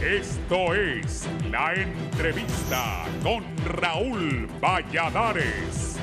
Esto es La Entrevista con Raúl Valladares.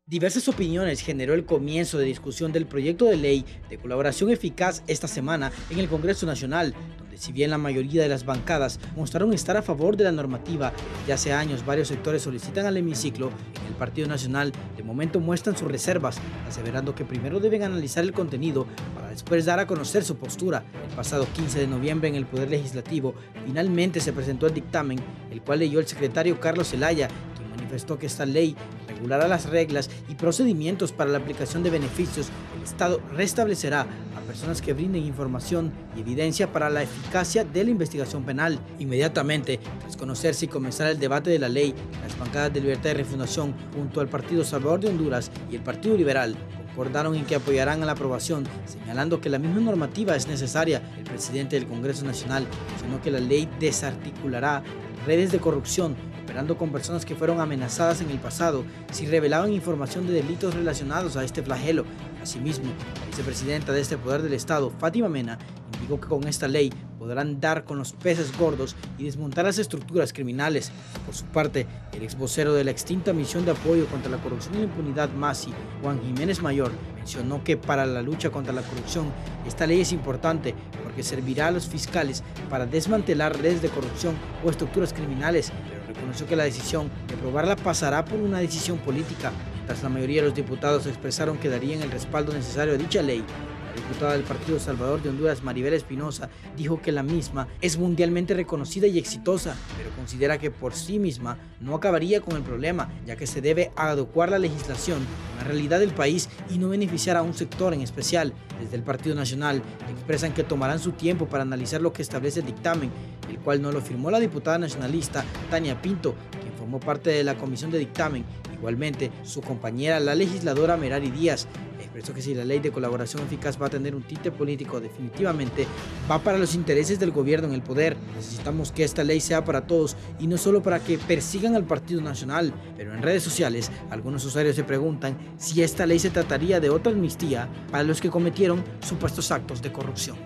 Diversas opiniones generó el comienzo de discusión del proyecto de ley de colaboración eficaz esta semana en el Congreso Nacional, donde si bien la mayoría de las bancadas mostraron estar a favor de la normativa, desde hace años varios sectores solicitan al hemiciclo, en el Partido Nacional de momento muestran sus reservas, aseverando que primero deben analizar el contenido para después dar a conocer su postura. El pasado 15 de noviembre en el Poder Legislativo finalmente se presentó el dictamen, el cual leyó el secretario Carlos Zelaya, quien manifestó que esta ley regulará las reglas y procedimientos para la aplicación de beneficios. El Estado restablecerá a personas que brinden información y evidencia para la eficacia de la investigación penal. Inmediatamente, tras conocerse y comenzar el debate de la ley, las bancadas de Libertad y Refundación, junto al Partido Salvador de Honduras y el Partido Liberal, concordaron en que apoyarán a la aprobación, señalando que la misma normativa es necesaria. El presidente del Congreso Nacional mencionó que la ley desarticulará redes de corrupción, operando con personas que fueron amenazadas en el pasado si revelaban información de delitos relacionados a este flagelo. Asimismo, la vicepresidenta de este poder del Estado, Fátima Mena, indicó que con esta ley podrán dar con los peces gordos y desmontar las estructuras criminales. Por su parte, el ex vocero de la extinta Misión de Apoyo contra la Corrupción y la Impunidad, MASI, Juan Jiménez Mayor, mencionó que para la lucha contra la corrupción, esta ley es importante porque servirá a los fiscales para desmantelar redes de corrupción o estructuras criminales, pero reconoció que la decisión de aprobarla pasará por una decisión política. Mientras la mayoría de los diputados expresaron que darían el respaldo necesario a dicha ley, la diputada del Partido Salvador de Honduras, Maribel Espinosa, dijo que la misma es mundialmente reconocida y exitosa, pero considera que por sí misma no acabaría con el problema, ya que se debe adecuar la legislación a la realidad del país y no beneficiar a un sector en especial. Desde el Partido Nacional expresan que tomarán su tiempo para analizar lo que establece el dictamen, el cual no lo firmó la diputada nacionalista Tania Pinto, quien formó parte de la comisión de dictamen. Igualmente, su compañera, la legisladora Merari Díaz, expresó que si la ley de colaboración eficaz va a tener un tinte político, definitivamente va para los intereses del gobierno en el poder. Necesitamos que esta ley sea para todos y no solo para que persigan al Partido Nacional. Pero en redes sociales, algunos usuarios se preguntan si esta ley se trataría de otra amnistía para los que cometieron supuestos actos de corrupción.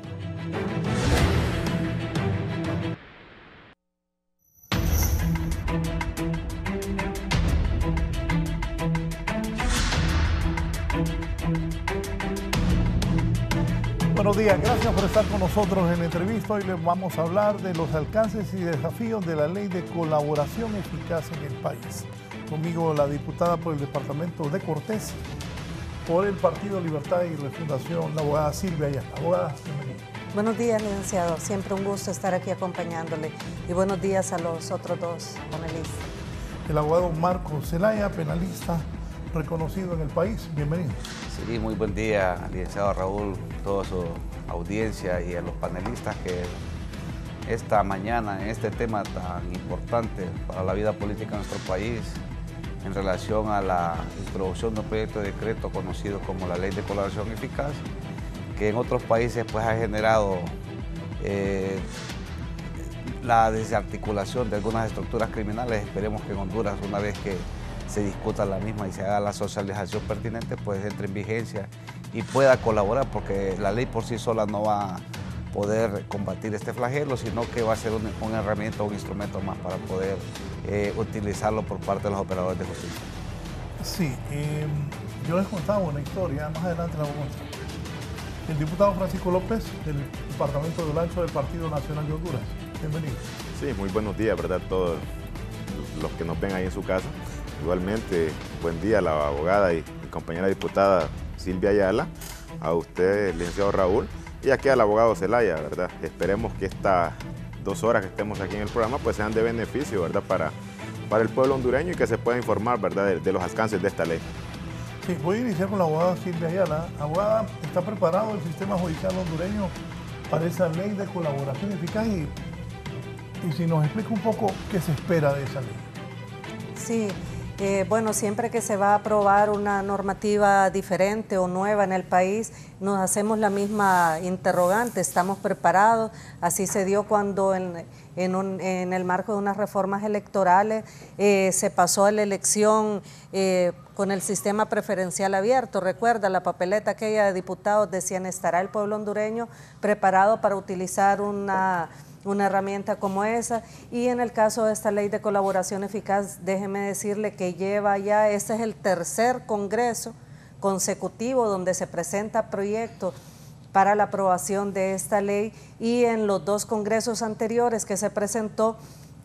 Buenos días, gracias por estar con nosotros en la entrevista. Hoy les vamos a hablar de los alcances y desafíos de la ley de colaboración eficaz en el país. Conmigo la diputada por el departamento de Cortés, por el Partido Libertad y Refundación, la abogada Silvia Ayala. Abogada, bienvenida. Buenos días, licenciado. Siempre un gusto estar aquí acompañándole. Y buenos días a los otros dos panelistas. El abogado Marcos Zelaya, penalista reconocido en el país. Bienvenido. Sí, muy buen día, licenciado Raúl, toda su audiencia y a los panelistas que esta mañana en este tema tan importante para la vida política de nuestro país en relación a la introducción de un proyecto de decreto conocido como la Ley de Colaboración Eficaz, que en otros países pues ha generado la desarticulación de algunas estructuras criminales. Esperemos que en Honduras, una vez que se discuta la misma y se haga la socialización pertinente, pues entre en vigencia y pueda colaborar, porque la ley por sí sola no va a poder combatir este flagelo, sino que va a ser una herramienta, un instrumento más para poder utilizarlo por parte de los operadores de justicia. Sí, yo les contaba una historia, más adelante la voy a contar. El diputado Francisco López, del Departamento del Ancho del Partido Nacional de Honduras. Bienvenido. Sí, muy buenos días, ¿verdad? Todos los que nos ven ahí en su casa. Igualmente, buen día a la abogada y compañera diputada Silvia Ayala, a usted, licenciado Raúl, y aquí al abogado Zelaya, ¿verdad? Esperemos que estas 2 horas que estemos aquí en el programa pues sean de beneficio, ¿verdad? Para el pueblo hondureño y que se pueda informar, ¿verdad? De los alcances de esta ley. Sí, voy a iniciar con la abogada Silvia Ayala. Abogada, ¿está preparado el sistema judicial hondureño para esa ley de colaboración eficaz? Y si nos explica un poco qué se espera de esa ley. Sí. Bueno, siempre que se va a aprobar una normativa diferente o nueva en el país, nos hacemos la misma interrogante, ¿estamos preparados? Así se dio cuando en el marco de unas reformas electorales, se pasó a la elección con el sistema preferencial abierto. Recuerda, la papeleta aquella de diputados decían, ¿estará el pueblo hondureño preparado para utilizar una herramienta como esa? Y en el caso de esta ley de colaboración eficaz, déjeme decirle que lleva ya, este es el tercer congreso consecutivo donde se presenta proyectos para la aprobación de esta ley, y en los 2 congresos anteriores que se presentó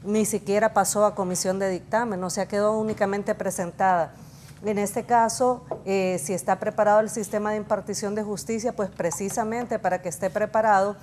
ni siquiera pasó a comisión de dictamen, o sea, quedó únicamente presentada. En este caso, si está preparado el sistema de impartición de justicia, pues precisamente para que esté preparado,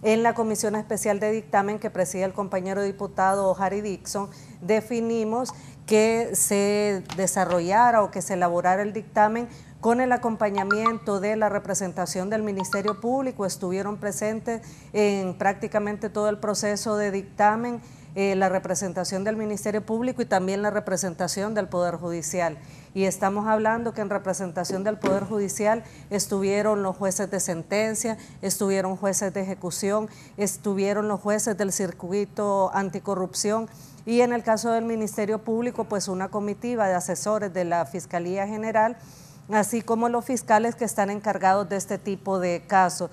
en la Comisión Especial de Dictamen que preside el compañero diputado Harry Dixon, definimos que se desarrollara o que se elaborara el dictamen con el acompañamiento de la representación del Ministerio Público. Estuvieron presentes en prácticamente todo el proceso de dictamen la representación del Ministerio Público y también la representación del Poder Judicial. Y estamos hablando que en representación del Poder Judicial estuvieron los jueces de sentencia, estuvieron jueces de ejecución, estuvieron los jueces del circuito anticorrupción, y en el caso del Ministerio Público, pues una comitiva de asesores de la Fiscalía General, así como los fiscales que están encargados de este tipo de casos.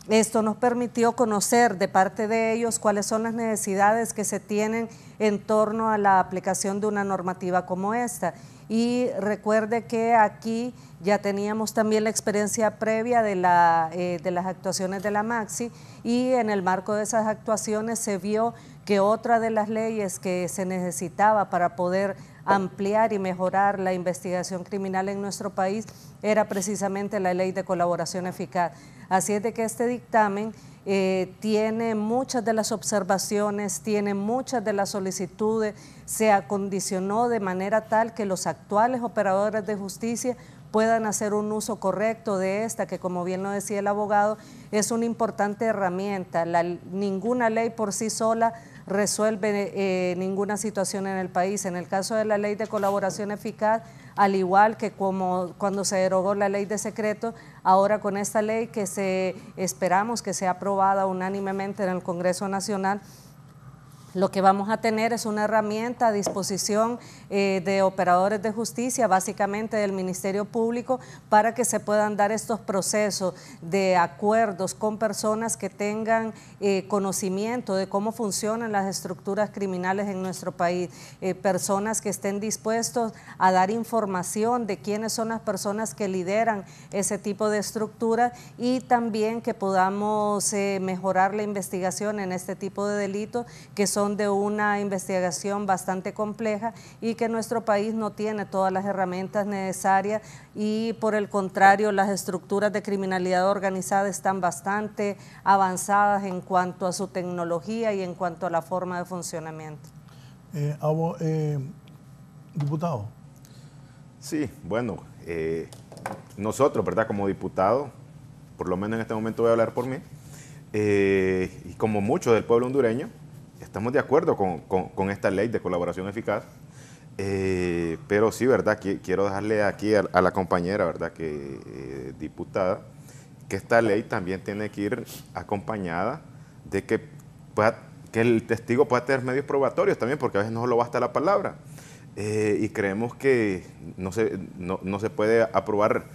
Esto nos permitió conocer de parte de ellos cuáles son las necesidades que se tienen en torno a la aplicación de una normativa como esta. Y recuerde que aquí ya teníamos también la experiencia previa de las actuaciones de la Maxi, y en el marco de esas actuaciones se vio que otra de las leyes que se necesitaba para poder ampliar y mejorar la investigación criminal en nuestro país era precisamente la ley de colaboración eficaz. Así es de que este dictamen tiene muchas de las observaciones, tiene muchas de las solicitudes, se acondicionó de manera tal que los actuales operadores de justicia puedan hacer un uso correcto de esta, que como bien lo decía el abogado, es una importante herramienta. Ninguna ley por sí sola resuelve ninguna situación en el país. En el caso de la ley de colaboración eficaz, al igual que como cuando se derogó la ley de secreto, ahora con esta ley que esperamos que sea aprobada unánimemente en el Congreso Nacional, lo que vamos a tener es una herramienta a disposición de operadores de justicia, básicamente del Ministerio Público, para que se puedan dar estos procesos de acuerdos con personas que tengan conocimiento de cómo funcionan las estructuras criminales en nuestro país, personas que estén dispuestos a dar información de quiénes son las personas que lideran ese tipo de estructura, y también que podamos mejorar la investigación en este tipo de delitos que son de una investigación bastante compleja y que nuestro país no tiene todas las herramientas necesarias, y por el contrario las estructuras de criminalidad organizada están bastante avanzadas en cuanto a su tecnología y en cuanto a la forma de funcionamiento. Diputado. Sí, bueno, nosotros, ¿verdad? Como diputado, por lo menos en este momento voy a hablar por mí, y como muchos del pueblo hondureño, estamos de acuerdo con esta ley de colaboración eficaz, pero sí, ¿verdad? Quiero dejarle aquí a la compañera, ¿verdad? Diputada, que esta ley también tiene que ir acompañada de que el testigo pueda tener medios probatorios también, porque a veces no solo basta la palabra. Y creemos que no se puede aprobar,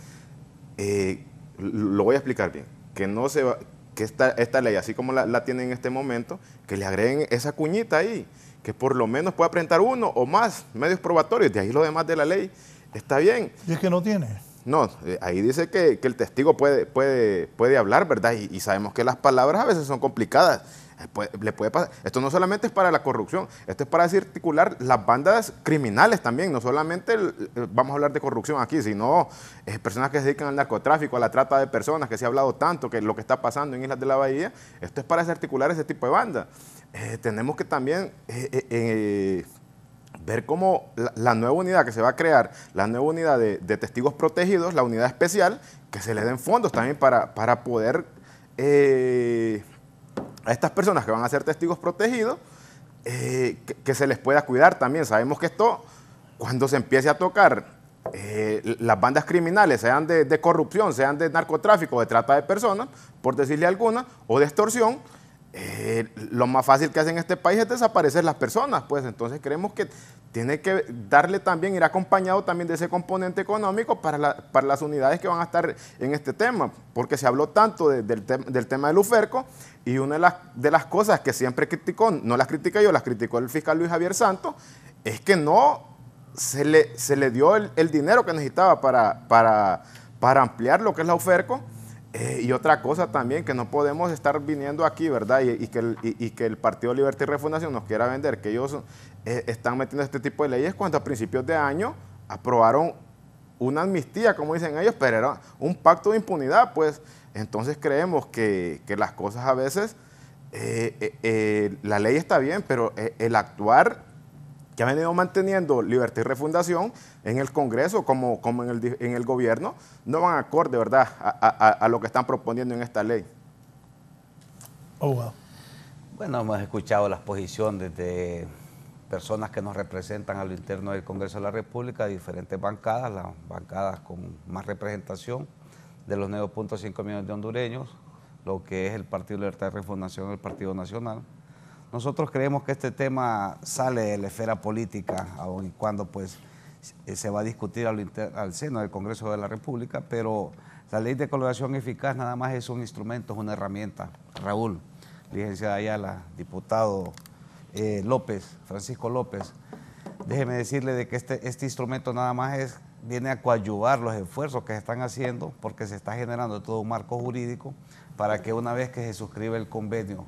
lo voy a explicar bien, que esta ley, así como la tienen en este momento, que le agreguen esa cuñita ahí, que por lo menos pueda presentar uno o más medios probatorios, de ahí lo demás de la ley está bien. ¿Y es que no tiene? No, ahí dice que el testigo puede hablar, ¿verdad? Y sabemos que las palabras a veces son complicadas. Le puede pasar. Esto no solamente es para la corrupción, esto es para desarticular las bandas criminales también, no solamente vamos a hablar de corrupción aquí, sino personas que se dedican al narcotráfico, a la trata de personas, que se ha hablado tanto, que lo que está pasando en Islas de la Bahía, esto es para desarticular ese tipo de bandas. Tenemos que también ver cómo la nueva unidad que se va a crear, la nueva unidad de testigos protegidos, la unidad especial, que se le den fondos también para poder a estas personas que van a ser testigos protegidos, que se les pueda cuidar también. Sabemos que esto, cuando se empiece a tocar las bandas criminales, sean de corrupción, sean de narcotráfico, de trata de personas, por decirle alguna, o de extorsión, lo más fácil que hacen en este país es desaparecer las personas, pues entonces creemos que tiene que darle también, ir acompañado también de ese componente económico para las unidades que van a estar en este tema, porque se habló tanto del tema del UFERCO, y una de las cosas que siempre criticó, no las critiqué yo, las criticó el fiscal Luis Javier Santos, es que no se le dio el dinero que necesitaba para ampliar lo que es la UFERCO. Y otra cosa también, que no podemos estar viniendo aquí, ¿verdad? Y que el Partido Libertad y Refundación nos quiera vender, que ellos están metiendo este tipo de leyes cuando a principios de año aprobaron una amnistía, como dicen ellos, pero era un pacto de impunidad, pues. Entonces creemos que las cosas a veces, la ley está bien, pero el actuar que ha venido manteniendo Libertad y Refundación en el Congreso como en el gobierno, no van acorde, ¿verdad?, a lo que están proponiendo en esta ley. Oh, wow. Bueno, hemos escuchado las posiciones de personas que nos representan a lo interno del Congreso de la República, diferentes bancadas, las bancadas con más representación de los 9.5 millones de hondureños, lo que es el Partido Libertad y Refundación, el Partido Nacional. Nosotros creemos que este tema sale de la esfera política, aun y cuando pues se va a discutir al seno del Congreso de la República, pero la ley de colaboración eficaz nada más es un instrumento, es una herramienta. Raúl, licenciada Ayala, diputado López, Francisco López, déjeme decirle de que este instrumento nada más viene a coadyuvar los esfuerzos que se están haciendo, porque se está generando todo un marco jurídico para que una vez que se suscribe el convenio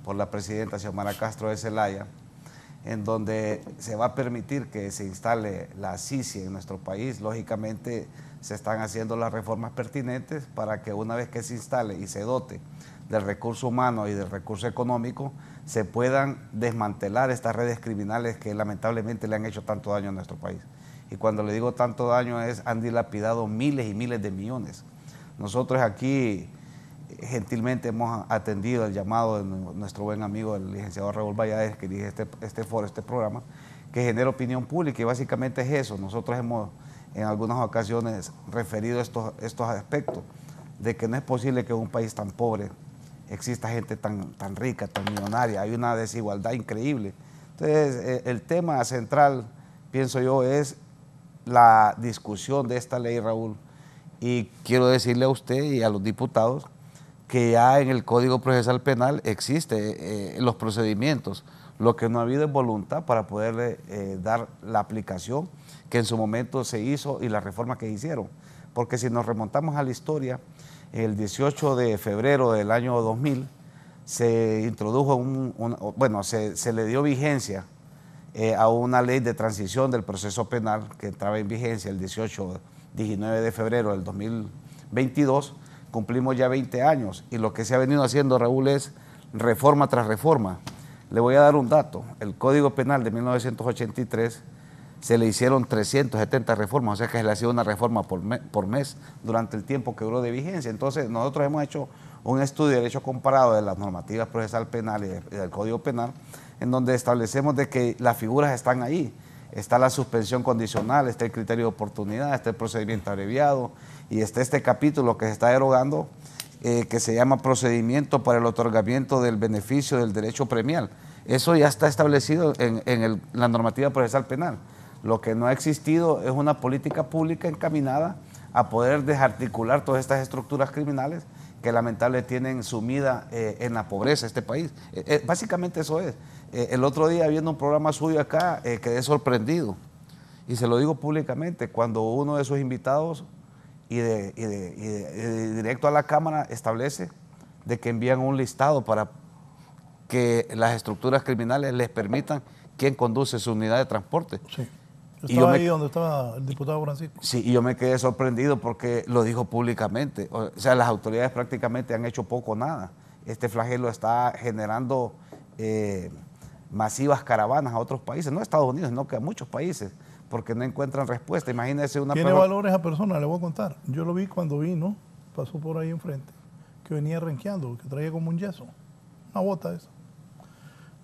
por la presidenta Xiomara Castro de Zelaya, en donde se va a permitir que se instale la CICI en nuestro país. Lógicamente se están haciendo las reformas pertinentes para que una vez que se instale y se dote del recurso humano y del recurso económico, se puedan desmantelar estas redes criminales que lamentablemente le han hecho tanto daño a nuestro país. Y cuando le digo tanto daño han dilapidado miles y miles de millones. Nosotros aquí gentilmente hemos atendido el llamado de nuestro buen amigo, el licenciado Raúl Valladares, que dirige este foro, este programa, que genera opinión pública, y básicamente es eso. Nosotros hemos en algunas ocasiones referido estos aspectos, de que no es posible que en un país tan pobre exista gente tan rica, tan millonaria. Hay una desigualdad increíble. Entonces, el tema central, pienso yo, es la discusión de esta ley, Raúl, y quiero decirle a usted y a los diputados que ya en el Código Procesal Penal existe los procedimientos. Lo que no ha habido es voluntad para poderle dar la aplicación que en su momento se hizo y las reformas que hicieron. Porque si nos remontamos a la historia, el 18 de febrero del año 2000 se introdujo se le dio vigencia a una ley de transición del proceso penal que entraba en vigencia el 19 de febrero del 2022, cumplimos ya 20 años y lo que se ha venido haciendo, Raúl, es reforma tras reforma. Le voy a dar un dato. El Código Penal de 1983 se le hicieron 370 reformas, o sea que se le ha sido una reforma por mes durante el tiempo que duró de vigencia. Entonces nosotros hemos hecho un estudio de derecho comparado de las normativas procesal penal y del Código Penal, en donde establecemos de que las figuras están ahí. Está la suspensión condicional, está el criterio de oportunidad, está el procedimiento abreviado y está este capítulo que se está derogando que se llama procedimiento para el otorgamiento del beneficio del derecho premial. Eso ya está establecido en la normativa procesal penal. Lo que no ha existido es una política pública encaminada a poder desarticular todas estas estructuras criminales que lamentablemente tienen sumida en la pobreza este país. Básicamente eso es. El otro día viendo un programa suyo acá quedé sorprendido y se lo digo públicamente cuando uno de sus invitados y directo a la Cámara establece de que envían un listado para que las estructuras criminales les permitan quién conduce su unidad de transporte. Sí. Estaba ahí donde estaba el diputado Francisco. Sí, y yo me quedé sorprendido porque lo dijo públicamente. O sea, las autoridades prácticamente han hecho poco o nada. Este flagelo está generando masivas caravanas a otros países, no a Estados Unidos, sino que a muchos países, porque no encuentran respuesta. Imagínese una persona. Tiene valor esa persona, le voy a contar. Yo lo vi cuando vino, pasó por ahí enfrente, que venía renqueando, que traía como un yeso, una bota esa.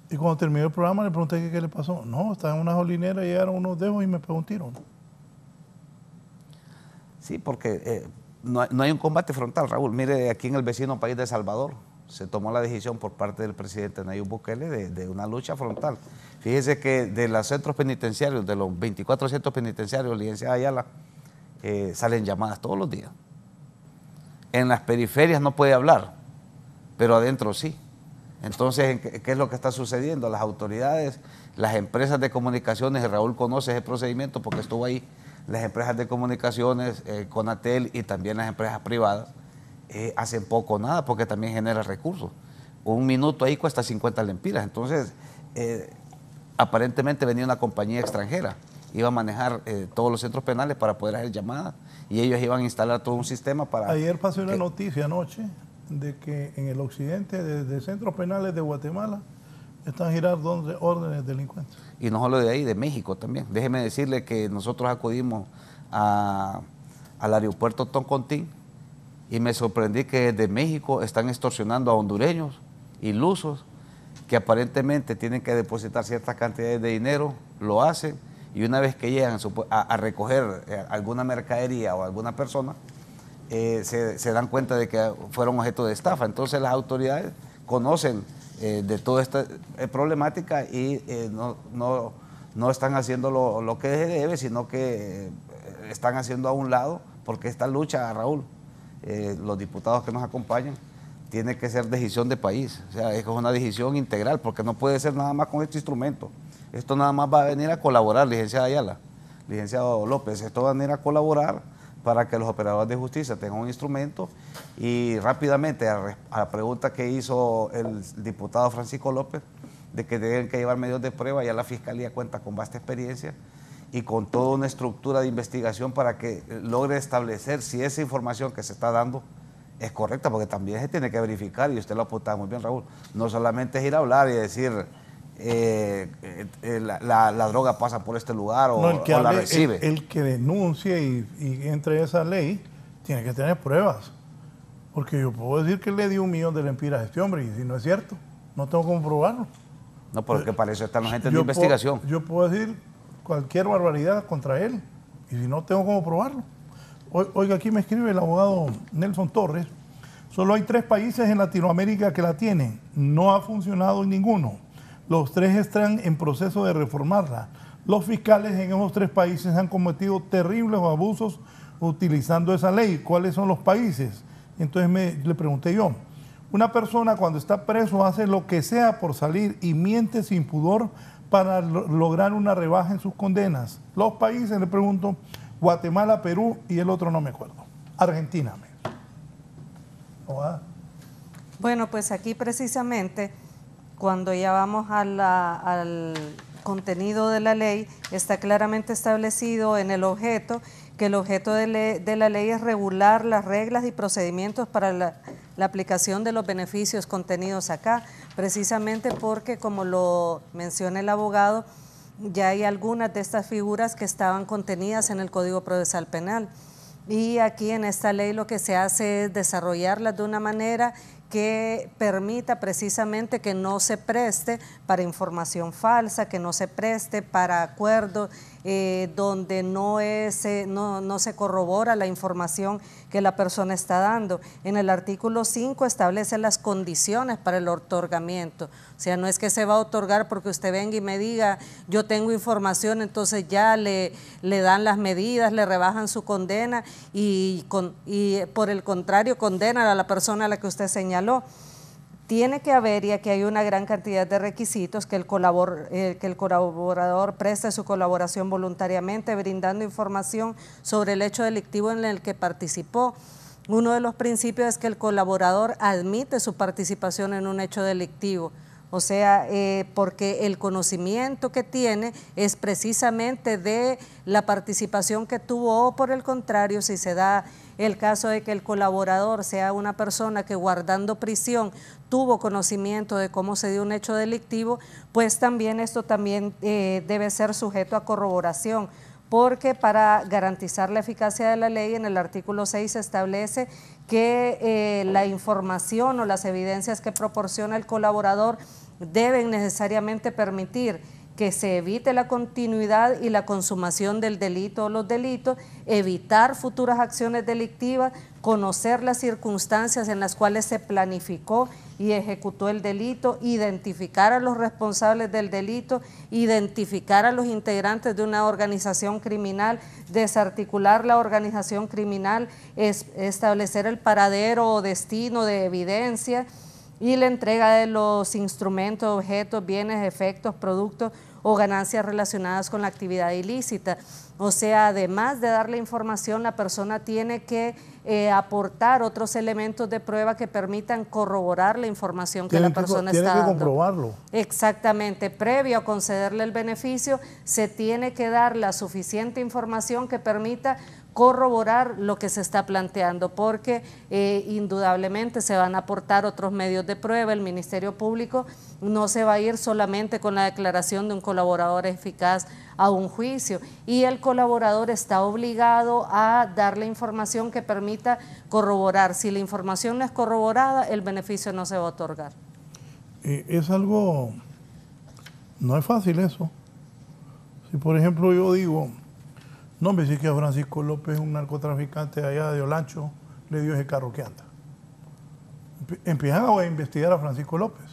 Y cuando terminó el programa le pregunté qué le pasó. No, estaba en una jolinera, llegaron unos dedos y me pegó un tiro. Sí, porque no hay un combate frontal, Raúl. Mire, aquí en el vecino país de El Salvador, se tomó la decisión por parte del presidente Nayib Bukele de una lucha frontal. Fíjese que de los centros penitenciarios, de los 24 centros penitenciarios, licenciada Ayala, salen llamadas todos los días. En las periferias no puede hablar, pero adentro sí. Entonces, ¿qué es lo que está sucediendo? Las autoridades, las empresas de comunicaciones, y Raúl conoce ese procedimiento porque estuvo ahí, las empresas de comunicaciones, Conatel y también las empresas privadas, hacen poco o nada porque también genera recursos. Un minuto ahí cuesta 50 lempiras. Entonces, aparentemente venía una compañía extranjera, iba a manejar todos los centros penales para poder hacer llamadas y ellos iban a instalar todo un sistema para... Ayer pasé una noticia anoche de que en el occidente de centros penales de Guatemala están girando órdenes delincuentes. Y no solo de ahí, de México también. Déjeme decirle que nosotros acudimos al aeropuerto Toncontín y me sorprendí que desde México están extorsionando a hondureños, ilusos, que aparentemente tienen que depositar ciertas cantidades de dinero, lo hacen, y una vez que llegan a recoger alguna mercadería o alguna persona, se dan cuenta de que fueron objeto de estafa. Entonces las autoridades conocen de toda esta problemática y no están haciendo lo que debe, sino que están haciendo a un lado, porque esta lucha, Raúl, los diputados que nos acompañan, tiene que ser decisión de país. O sea, es una decisión integral, porque no puede ser nada más con este instrumento. Esto nada más va a venir a colaborar, licenciada Ayala, licenciado López, esto va a venir a colaborar para que los operadores de justicia tengan un instrumento. Y rápidamente, a la pregunta que hizo el diputado Francisco López, de que tienen que llevar medios de prueba, ya la Fiscalía cuenta con vasta experiencia y con toda una estructura de investigación para que logre establecer si esa información que se está dando es correcta, porque también se tiene que verificar, y usted lo apuntaba muy bien, Raúl. No solamente es ir a hablar y decir la droga pasa por este lugar o, no, o la recibe. El que denuncie y entre esa ley tiene que tener pruebas. Porque yo puedo decir que le di 1 millón de lempiras a este hombre, y si no es cierto, no tengo cómo probarlo. No, porque para eso están los agentes de investigación. Yo puedo decir cualquier barbaridad contra él, y si no tengo cómo probarlo. Oiga, aquí me escribe el abogado Nelson Torres: solo hay 3 países en Latinoamérica que la tienen, no ha funcionado en ninguno. Los 3 están en proceso de reformarla. Los fiscales en esos 3 países han cometido terribles abusos utilizando esa ley. ¿Cuáles son los países? Entonces le pregunté yo: una persona cuando está preso hace lo que sea por salir y miente sin pudor para lograr una rebaja en sus condenas. Los países, le pregunto: Guatemala, Perú y el otro no me acuerdo. Argentina. Bueno, pues aquí precisamente, cuando ya vamos al contenido de la ley, está claramente establecido en el objeto que el objeto de la ley es regular las reglas y procedimientos para la aplicación de los beneficios contenidos acá, precisamente porque, como lo menciona el abogado, ya hay algunas de estas figuras que estaban contenidas en el Código Procesal Penal. Y aquí en esta ley lo que se hace es desarrollarlas de una manera que permita precisamente que no se preste para información falsa, que no se preste para acuerdos donde no se corrobora la información que la persona está dando. En el artículo 5 establece las condiciones para el otorgamiento. O sea, no es que se va a otorgar porque usted venga y me diga, yo tengo información, entonces ya le dan las medidas, le rebajan su condena y por el contrario condenan a la persona a la que usted señaló. Tiene que haber, y aquí hay una gran cantidad de requisitos, que el colaborador preste su colaboración voluntariamente, brindando información sobre el hecho delictivo en el que participó. Uno de los principios es que el colaborador admite su participación en un hecho delictivo. O sea, porque el conocimiento que tiene es precisamente de la participación que tuvo, o por el contrario, si se da el caso de que el colaborador sea una persona que guardando prisión tuvo conocimiento de cómo se dio un hecho delictivo, pues también esto también debe ser sujeto a corroboración, porque para garantizar la eficacia de la ley, en el artículo 6 se establece que la información o las evidencias que proporciona el colaborador deben necesariamente permitir que se evite la continuidad y la consumación del delito o los delitos, evitar futuras acciones delictivas, conocer las circunstancias en las cuales se planificó y ejecutó el delito, identificar a los responsables del delito, identificar a los integrantes de una organización criminal, desarticular la organización criminal, establecer el paradero o destino de evidencia y la entrega de los instrumentos, objetos, bienes, efectos, productos o ganancias relacionadas con la actividad ilícita. O sea, además de dar la información, la persona tiene que aportar otros elementos de prueba que permitan corroborar la información que la persona está dando. Tiene que comprobarlo. Exactamente. Previo a concederle el beneficio, se tiene que dar la suficiente información que permita corroborar lo que se está planteando, porque indudablemente se van a aportar otros medios de prueba. El Ministerio Público no se va a ir solamente con la declaración de un colaborador eficaz a un juicio, y el colaborador está obligado a dar la información que permita corroborar. Si la información no es corroborada, el beneficio no se va a otorgar. Es algo, no es fácil eso. Si por ejemplo yo digo, no me dice que a Francisco López, un narcotraficante allá de Olancho, le dio ese carro que anda. Empiezan a investigar a Francisco López.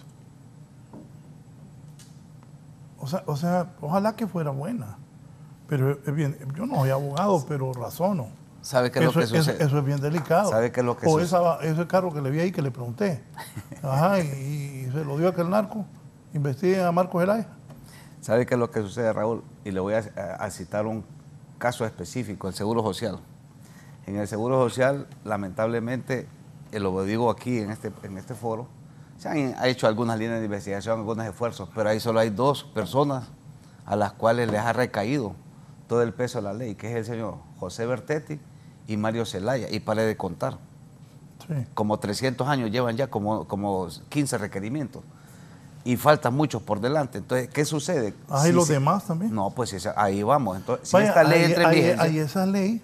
O sea, ojalá que fuera buena. Pero es bien, yo no soy abogado, pero razono. ¿Sabe qué es lo que sucede? Eso es bien delicado. ¿Sabe qué es lo que o sucede? Ese carro que le vi ahí que le pregunté. Ajá, y se lo dio a aquel narco. Investiguen a Marcos Zelaya. ¿Sabe qué es lo que sucede, Raúl? Y le voy a citar un caso específico, el Seguro Social. En el Seguro Social, lamentablemente, lo digo aquí en este foro, se han hecho algunas líneas de investigación, algunos esfuerzos, pero ahí solo hay 2 personas a las cuales les ha recaído todo el peso de la ley, que es el señor José Bertetti y Mario Zelaya, y paré de contar. Sí. Como 300 años llevan ya, como 15 requerimientos. Y faltan muchos por delante. Entonces, ¿qué sucede? ¿Hay los demás también? No, pues ahí vamos. Entonces, vaya, si esta ley entra en vigencia, ahí esa ley,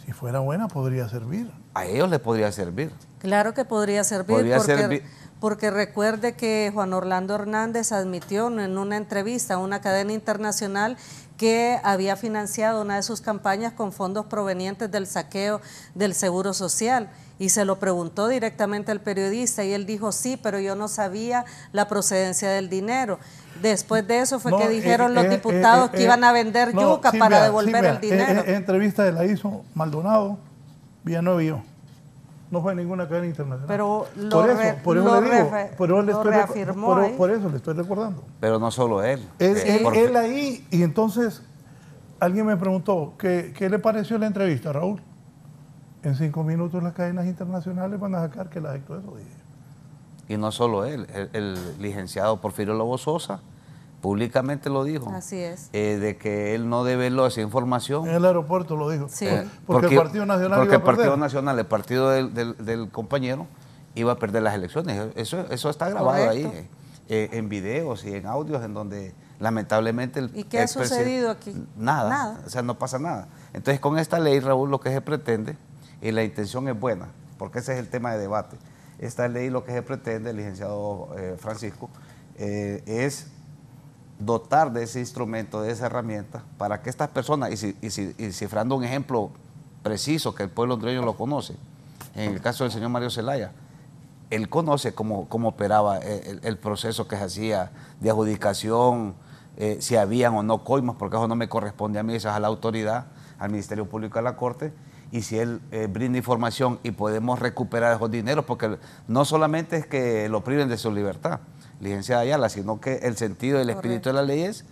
si fuera buena, podría servir. A ellos les podría servir. Claro que podría servir, porque recuerde que Juan Orlando Hernández admitió en una entrevista a una cadena internacional que había financiado una de sus campañas con fondos provenientes del saqueo del Seguro Social. Y se lo preguntó directamente al periodista y él dijo, sí, pero yo no sabía la procedencia del dinero. Después de eso fue que dijeron los diputados que iban a vender yuca para devolver el dinero. Entrevista la hizo Maldonado, Villanueva y yo. No fue ninguna cadena internacional. Pero por eso le estoy recordando. Pero no solo él. Él ahí, y entonces alguien me preguntó, ¿qué le pareció la entrevista, Raúl? En 5 minutos las cadenas internacionales van a sacar que la afectó eso, dije. Y no solo él, el licenciado Porfirio Lobo Sosa públicamente lo dijo. Así es. De que él no develó esa información. En el aeropuerto lo dijo. Sí. Porque el Partido Nacional porque iba a el Partido perder. Nacional, el partido del compañero, iba a perder las elecciones. Eso está grabado. Correcto. Ahí, en videos y en audios, en donde lamentablemente ¿Y qué ha sucedido aquí? Nada. O sea, no pasa nada. Entonces, con esta ley, Raúl, lo que se pretende, y la intención es buena, porque ese es el tema de debate. Esta ley lo que se pretende, el licenciado Francisco, es dotar de ese instrumento, de esa herramienta, para que estas personas, y cifrando un ejemplo preciso que el pueblo hondureño lo conoce, en el caso del señor Mario Zelaya, él conoce cómo operaba el proceso que se hacía de adjudicación, si habían o no coimas, porque eso no me corresponde a mí, eso es a la autoridad, al Ministerio Público, a la Corte, y si él brinda información y podemos recuperar esos dineros, porque no solamente es que lo priven de su libertad, licenciada Ayala, sino que el sentido y el espíritu de la ley es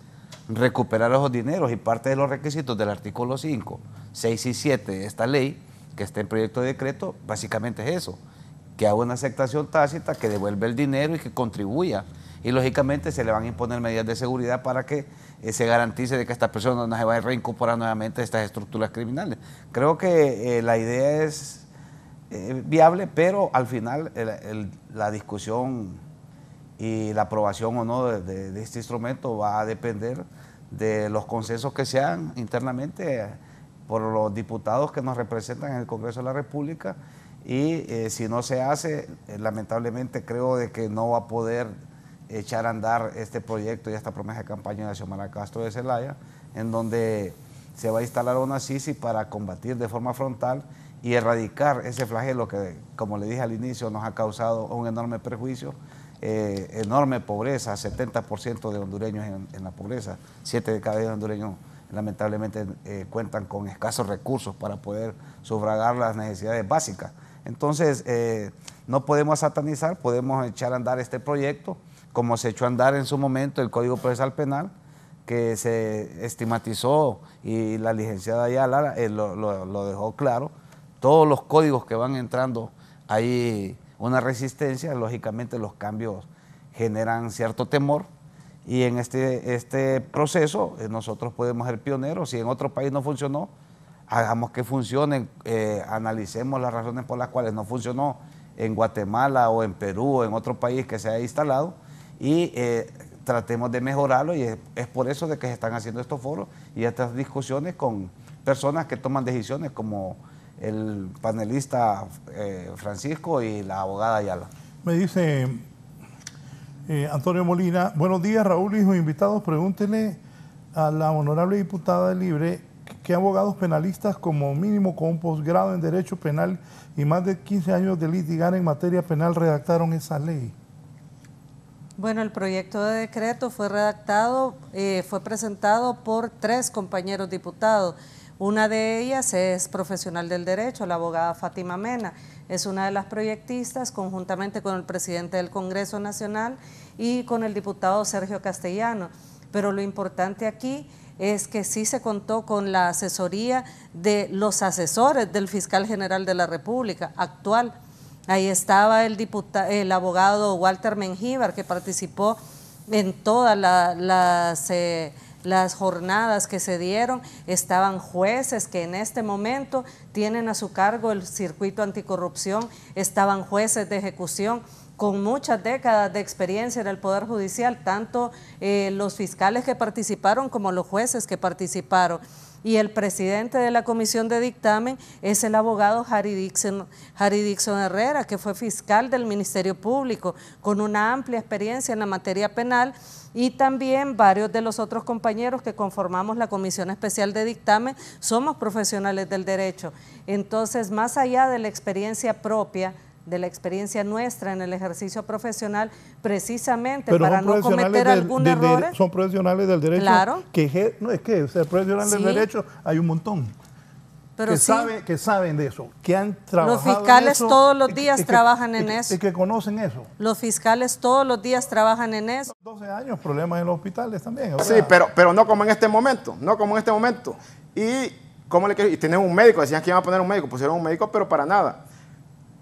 recuperar esos dineros, y parte de los requisitos del artículo 5, 6 y 7 de esta ley, que está en proyecto de decreto, básicamente es eso, que haga una aceptación tácita, que devuelva el dinero y que contribuya. Y lógicamente se le van a imponer medidas de seguridad para que se garantice de que esta persona no se vaya a reincorporar nuevamente a estas estructuras criminales. Creo que la idea es viable, pero al final la discusión y la aprobación o no de este instrumento va a depender de los consensos que se hagan internamente por los diputados que nos representan en el Congreso de la República, y si no se hace, lamentablemente creo de que no va a poder echar a andar este proyecto y esta promesa de campaña de Xiomara Castro de Zelaya, en donde se va a instalar una CICI para combatir de forma frontal y erradicar ese flagelo que, como le dije al inicio, nos ha causado un enorme perjuicio, enorme pobreza, 70% de hondureños en la pobreza, 7 de cada 10 hondureños lamentablemente cuentan con escasos recursos para poder sufragar las necesidades básicas. Entonces, no podemos satanizar, podemos echar a andar este proyecto, como se echó a andar en su momento el Código Procesal Penal, que se estigmatizó y la licenciada Ayala lo dejó claro. Todos los códigos que van entrando, hay una resistencia, lógicamente los cambios generan cierto temor, y en este proceso nosotros podemos ser pioneros. Si en otro país no funcionó, hagamos que funcione, analicemos las razones por las cuales no funcionó en Guatemala o en Perú o en otro país que se haya instalado, y tratemos de mejorarlo, y es por eso de que se están haciendo estos foros y estas discusiones con personas que toman decisiones como el panelista Francisco y la abogada Ayala. Me dice Antonio Molina: buenos días, Raúl y sus invitados, pregúntenle a la honorable diputada de Libre qué abogados penalistas como mínimo con un posgrado en Derecho Penal y más de 15 años de litigar en materia penal redactaron esa ley. Bueno, el proyecto de decreto fue redactado, fue presentado por 3 compañeros diputados. Una de ellas es profesional del derecho, la abogada Fátima Mena. Es una de las proyectistas, conjuntamente con el presidente del Congreso Nacional y con el diputado Sergio Castellano. Pero lo importante aquí es que sí se contó con la asesoría de los asesores del fiscal general de la República actual. Ahí estaba el abogado Walter Mengíbar, que participó en todas las jornadas que se dieron. Estaban jueces que en este momento tienen a su cargo el circuito anticorrupción, estaban jueces de ejecución con muchas décadas de experiencia en el Poder Judicial, tanto los fiscales que participaron como los jueces que participaron. Y el presidente de la Comisión de Dictamen es el abogado Harry Dixon Herrera, que fue fiscal del Ministerio Público, con una amplia experiencia en la materia penal, y también varios de los otros compañeros que conformamos la Comisión Especial de Dictamen somos profesionales del derecho. Entonces, más allá de la experiencia propia, de la experiencia nuestra en el ejercicio profesional, precisamente pero para no cometer algún error. Son profesionales del derecho. Claro. No es que ser profesional del derecho hay un montón. Pero que saben de eso, que han trabajado. Los fiscales en eso, todos los días trabajan en eso. Y que conocen eso. Los fiscales todos los días trabajan en eso. 12 años, problemas en los hospitales también. Sí, pero no como en este momento, no como en este momento. Y tienen un médico, decían que iban a poner un médico, pusieron un médico, pero para nada.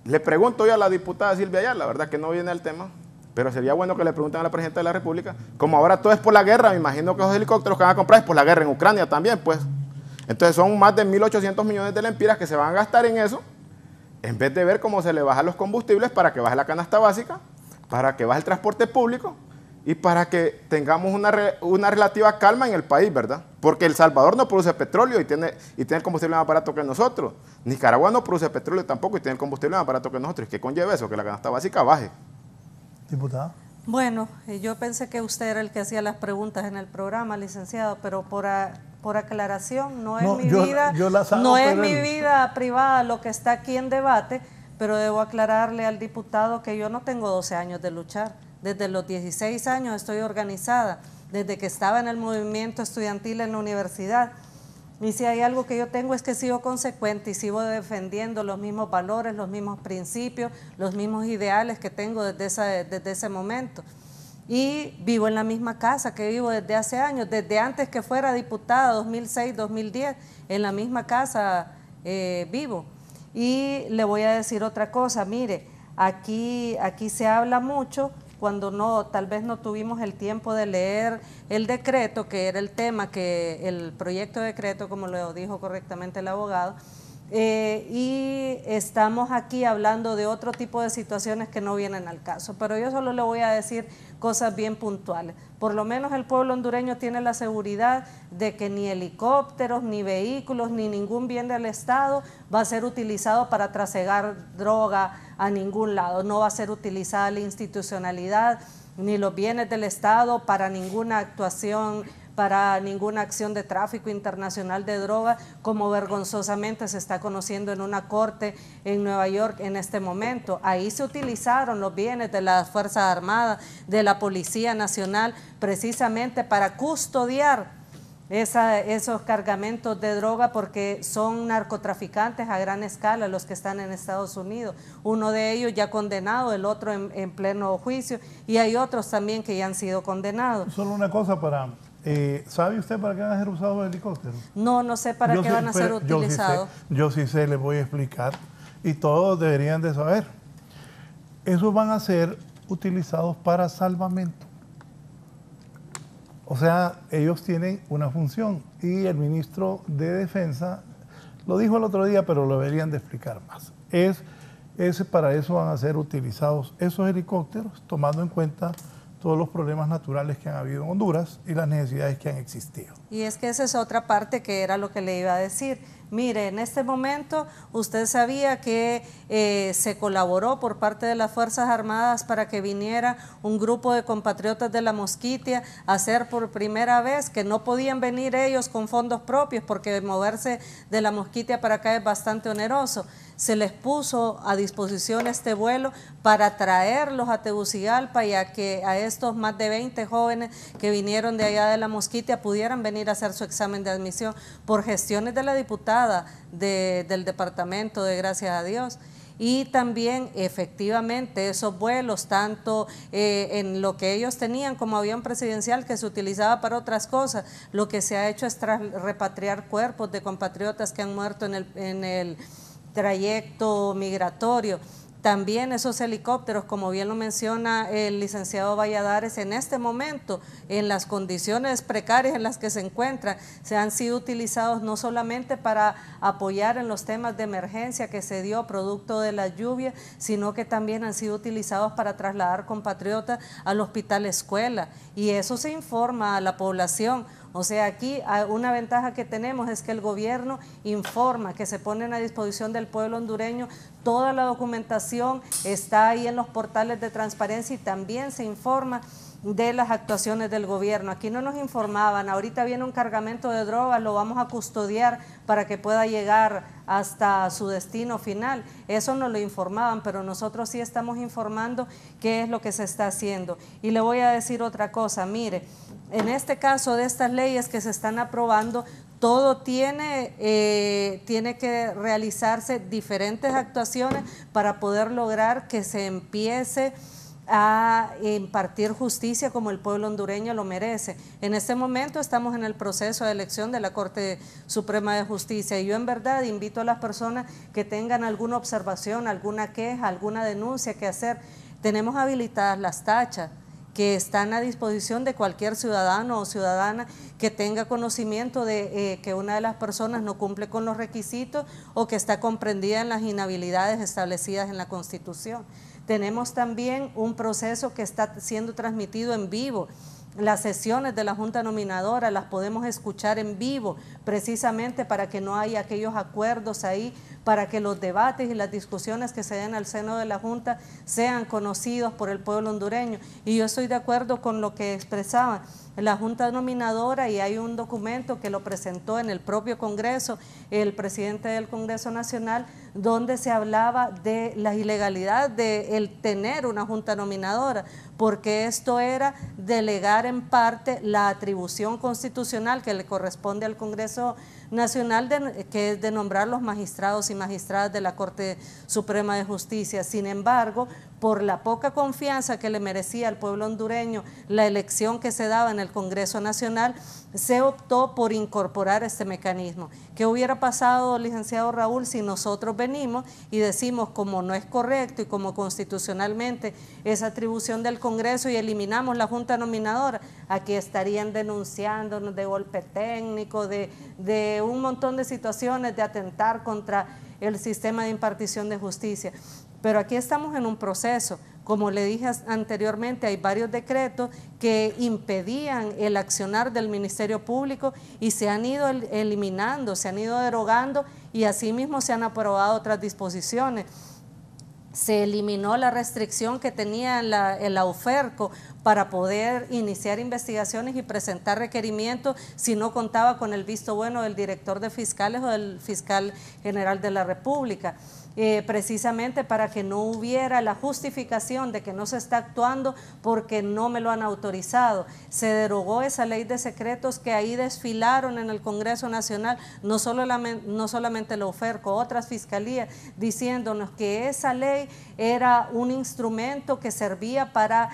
Le pregunto yo a la diputada Silvia Ayala, la verdad que no viene al tema, pero sería bueno que le pregunten a la presidenta de la República, como ahora todo es por la guerra, me imagino que los helicópteros que van a comprar es por la guerra en Ucrania también, pues. Entonces son más de 1.800 millones de lempiras que se van a gastar en eso, en vez de ver cómo se le bajan los combustibles para que baje la canasta básica, para que baje el transporte público y para que tengamos una relativa calma en el país, ¿verdad? Porque El Salvador no produce petróleo y tiene el combustible más barato que nosotros. Nicaragua no produce petróleo tampoco y tiene el combustible más barato que nosotros. ¿Y qué conlleva eso? Que la canasta básica baje. Diputada. Bueno, yo pensé que usted era el que hacía las preguntas en el programa, licenciado, pero por aclaración, no es mi vida privada lo que está aquí en debate, pero debo aclararle al diputado que yo no tengo 12 años de luchar. Desde los 16 años estoy organizada, desde que estaba en el movimiento estudiantil en la universidad. Y si hay algo que yo tengo es que sigo consecuente y sigo defendiendo los mismos valores, los mismos principios, los mismos ideales que tengo desde ese momento. Y vivo en la misma casa que vivo desde hace años, desde antes que fuera diputada, 2006, 2010, en la misma casa vivo. Y le voy a decir otra cosa, mire, aquí se habla mucho cuando tal vez no tuvimos el tiempo de leer el decreto, que era el tema, el proyecto de decreto, como lo dijo correctamente el abogado, y estamos aquí hablando de otro tipo de situaciones que no vienen al caso. Pero yo solo le voy a decir cosas bien puntuales. Por lo menos el pueblo hondureño tiene la seguridad de que ni helicópteros, ni vehículos, ni ningún bien del Estado va a ser utilizado para trasegar droga a ningún lado. No va a ser utilizada la institucionalidad ni los bienes del Estado para ninguna actuación, para ninguna acción de tráfico internacional de droga, como vergonzosamente se está conociendo en una corte en Nueva York en este momento. Ahí se utilizaron los bienes de las Fuerzas Armadas, de la Policía Nacional, precisamente para custodiar esos cargamentos de droga, porque son narcotraficantes a gran escala los que están en Estados Unidos. Uno de ellos ya condenado, el otro en pleno juicio, y hay otros también que ya han sido condenados. Solo una cosa para... ¿sabe usted para qué van a ser usados los helicópteros? No, no sé para qué van a ser utilizados. Yo sí sé, les voy a explicar, y todos deberían de saber. Esos van a ser utilizados para salvamento. O sea, ellos tienen una función, y el ministro de Defensa lo dijo el otro día, pero lo deberían de explicar más. Para eso van a ser utilizados esos helicópteros, tomando en cuenta todos los problemas naturales que han habido en Honduras y las necesidades que han existido. Y es que esa es otra parte que era lo que le iba a decir. Mire, en este momento usted sabía que se colaboró por parte de las Fuerzas Armadas para que viniera un grupo de compatriotas de La Mosquitia a hacer por primera vez, que no podían venir ellos con fondos propios porque moverse de La Mosquitia para acá es bastante oneroso. Se les puso a disposición este vuelo para traerlos a Tegucigalpa y a que a estos más de 20 jóvenes que vinieron de allá de La Mosquitia pudieran venir a hacer su examen de admisión por gestiones de la diputada del departamento de Gracias a Dios. Y también efectivamente esos vuelos, tanto en lo que ellos tenían como avión presidencial que se utilizaba para otras cosas, lo que se ha hecho es repatriar cuerpos de compatriotas que han muerto en el trayecto migratorio. También esos helicópteros, como bien lo menciona el licenciado Valladares, en este momento, en las condiciones precarias en las que se encuentran, se han sido utilizados no solamente para apoyar en los temas de emergencia que se dio producto de la lluvia, sino que también han sido utilizados para trasladar compatriotas al hospital escuela, y eso se informa a la población. O sea, aquí una ventaja que tenemos es que el gobierno informa, que se ponen a disposición del pueblo hondureño, toda la documentación está ahí en los portales de transparencia, y también se informa de las actuaciones del gobierno. Aquí no nos informaban, ahorita viene un cargamento de drogas, lo vamos a custodiar para que pueda llegar hasta su destino final. Eso no lo informaban, pero nosotros sí estamos informando qué es lo que se está haciendo. Y le voy a decir otra cosa, mire, en este caso de estas leyes que se están aprobando, todo tiene que realizarse diferentes actuaciones para poder lograr que se empiece a impartir justicia como el pueblo hondureño lo merece. En este momento estamos en el proceso de elección de la Corte Suprema de Justicia, y yo en verdad invito a las personas que tengan alguna observación, alguna queja, alguna denuncia que hacer. Tenemos habilitadas las tachas que están a disposición de cualquier ciudadano o ciudadana que tenga conocimiento de que una de las personas no cumple con los requisitos o que está comprendida en las inhabilidades establecidas en la Constitución. Tenemos también un proceso que está siendo transmitido en vivo. Las sesiones de la Junta Nominadora las podemos escuchar en vivo, precisamente para que no haya aquellos acuerdos ahí, para que los debates y las discusiones que se den al seno de la Junta sean conocidos por el pueblo hondureño. Y yo estoy de acuerdo con lo que expresaba la Junta Nominadora, y hay un documento que lo presentó en el propio Congreso el presidente del Congreso Nacional, donde se hablaba de la ilegalidad de el tener una Junta Nominadora, porque esto era delegar en parte la atribución constitucional que le corresponde al Congreso Nacional, que es de nombrar los magistrados y magistradas de la Corte Suprema de Justicia. Sin embargo, por la poca confianza que le merecía al pueblo hondureño la elección que se daba en el Congreso Nacional, se optó por incorporar este mecanismo. ¿Qué hubiera pasado, licenciado Raúl, si nosotros venimos y decimos como no es correcto y como constitucionalmente es atribución del Congreso y eliminamos la Junta Nominadora? Aquí estarían denunciándonos de golpe técnico, de un montón de situaciones de atentar contra el sistema de impartición de justicia. Pero aquí estamos en un proceso. Como le dije anteriormente, hay varios decretos que impedían el accionar del Ministerio Público y se han ido eliminando, se han ido derogando, y asimismo se han aprobado otras disposiciones. se eliminó la restricción que tenía la UFERCO para poder iniciar investigaciones y presentar requerimientos si no contaba con el visto bueno del director de fiscales o del fiscal general de la República. Precisamente para que no hubiera la justificación de que no se está actuando porque no me lo han autorizado. Se derogó esa ley de secretos que ahí desfilaron en el Congreso Nacional, no solamente la UFERCO, otras fiscalías, diciéndonos que esa ley era un instrumento que servía para,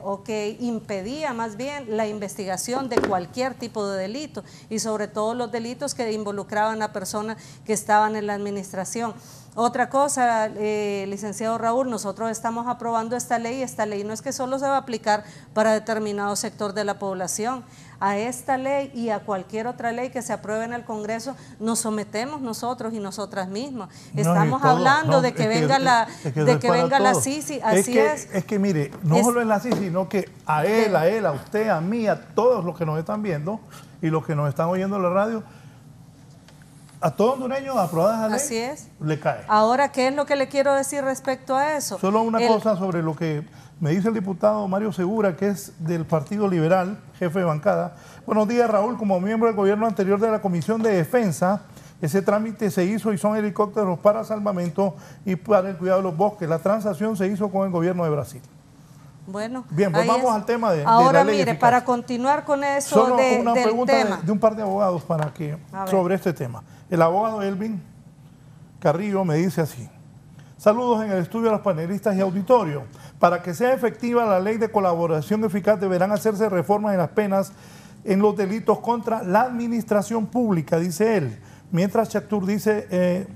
o que impedía más bien la investigación de cualquier tipo de delito y sobre todo los delitos que involucraban a personas que estaban en la administración. Otra cosa, licenciado Raúl, nosotros estamos aprobando esta ley no es que solo se va a aplicar para determinado sector de la población. A esta ley y a cualquier otra ley que se apruebe en el Congreso nos sometemos nosotros y nosotras mismas. Estamos hablando de que venga la CICI, así es. Es que mire, no solo es la CICI, sino que a él, a usted, a mí, a todos los que nos están viendo y los que nos están oyendo en la radio, a todo hondureño aprobada esa ley, así es, le cae. Ahora, ¿qué es lo que le quiero decir respecto a eso? Solo una cosa sobre lo que me dice el diputado Mario Segura, que es del Partido Liberal, jefe de bancada. Buenos días, Raúl. Como miembro del gobierno anterior de la Comisión de Defensa, ese trámite se hizo y son helicópteros para salvamento y para el cuidado de los bosques. La transacción se hizo con el gobierno de Brasil. Bueno, bien, pues vamos al tema de ahora la ley mire, eficaz. Para continuar con eso solo del una pregunta tema de un par de abogados para que sobre este tema. El abogado Elvin Carrillo me dice así: saludos en el estudio a los panelistas y auditorio. Para que sea efectiva la ley de colaboración eficaz deberán hacerse reformas en las penas en los delitos contra la administración pública, dice él. Mientras Chactur dice,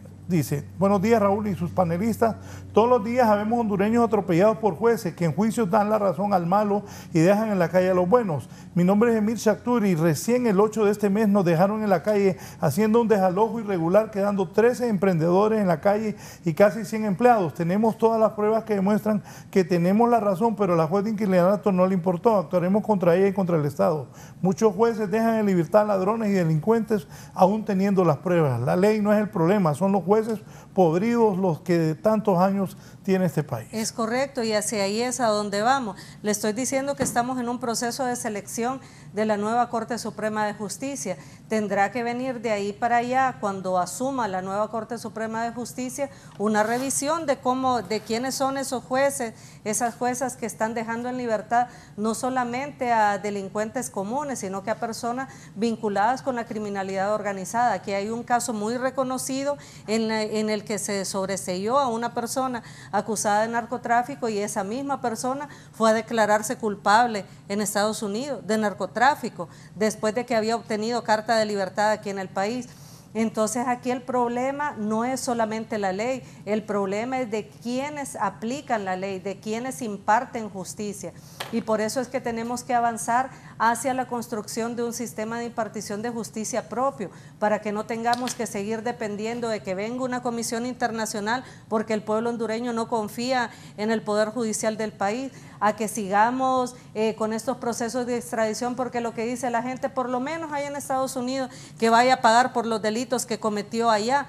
buenos días Raúl y sus panelistas. Todos los días habemos hondureños atropellados por jueces que en juicios dan la razón al malo y dejan en la calle a los buenos. Mi nombre es Emir Chactur y recién el 8 de este mes nos dejaron en la calle haciendo un desalojo irregular, quedando 13 emprendedores en la calle y casi 100 empleados. Tenemos todas las pruebas que demuestran que tenemos la razón, pero a la juez de inquilinato no le importó. Actuaremos contra ella y contra el Estado. Muchos jueces dejan en libertad ladrones y delincuentes aún teniendo las pruebas. La ley no es el problema, son los jueces podridos los que de tantos años tiene este país. Es correcto, y hacia ahí es a donde vamos. Le estoy diciendo que estamos en un proceso de selección de la nueva Corte Suprema de Justicia. Tendrá que venir de ahí para allá, cuando asuma la nueva Corte Suprema de Justicia, una revisión de quiénes son esos jueces, esas juezas que están dejando en libertad no solamente a delincuentes comunes, sino que a personas vinculadas con la criminalidad organizada. Aquí hay un caso muy reconocido en el que se sobreseyó a una persona acusada de narcotráfico y esa misma persona fue a declararse culpable en Estados Unidos de narcotráfico después de que había obtenido carta de libertad aquí en el país. Entonces aquí el problema no es solamente la ley, el problema es de quienes aplican la ley, de quienes imparten justicia, y por eso es que tenemos que avanzar hacia la construcción de un sistema de impartición de justicia propio, para que no tengamos que seguir dependiendo de que venga una comisión internacional porque el pueblo hondureño no confía en el Poder Judicial del país, a que sigamos con estos procesos de extradición porque lo que dice la gente, por lo menos allá en Estados Unidos, que vaya a pagar por los delitos que cometió allá,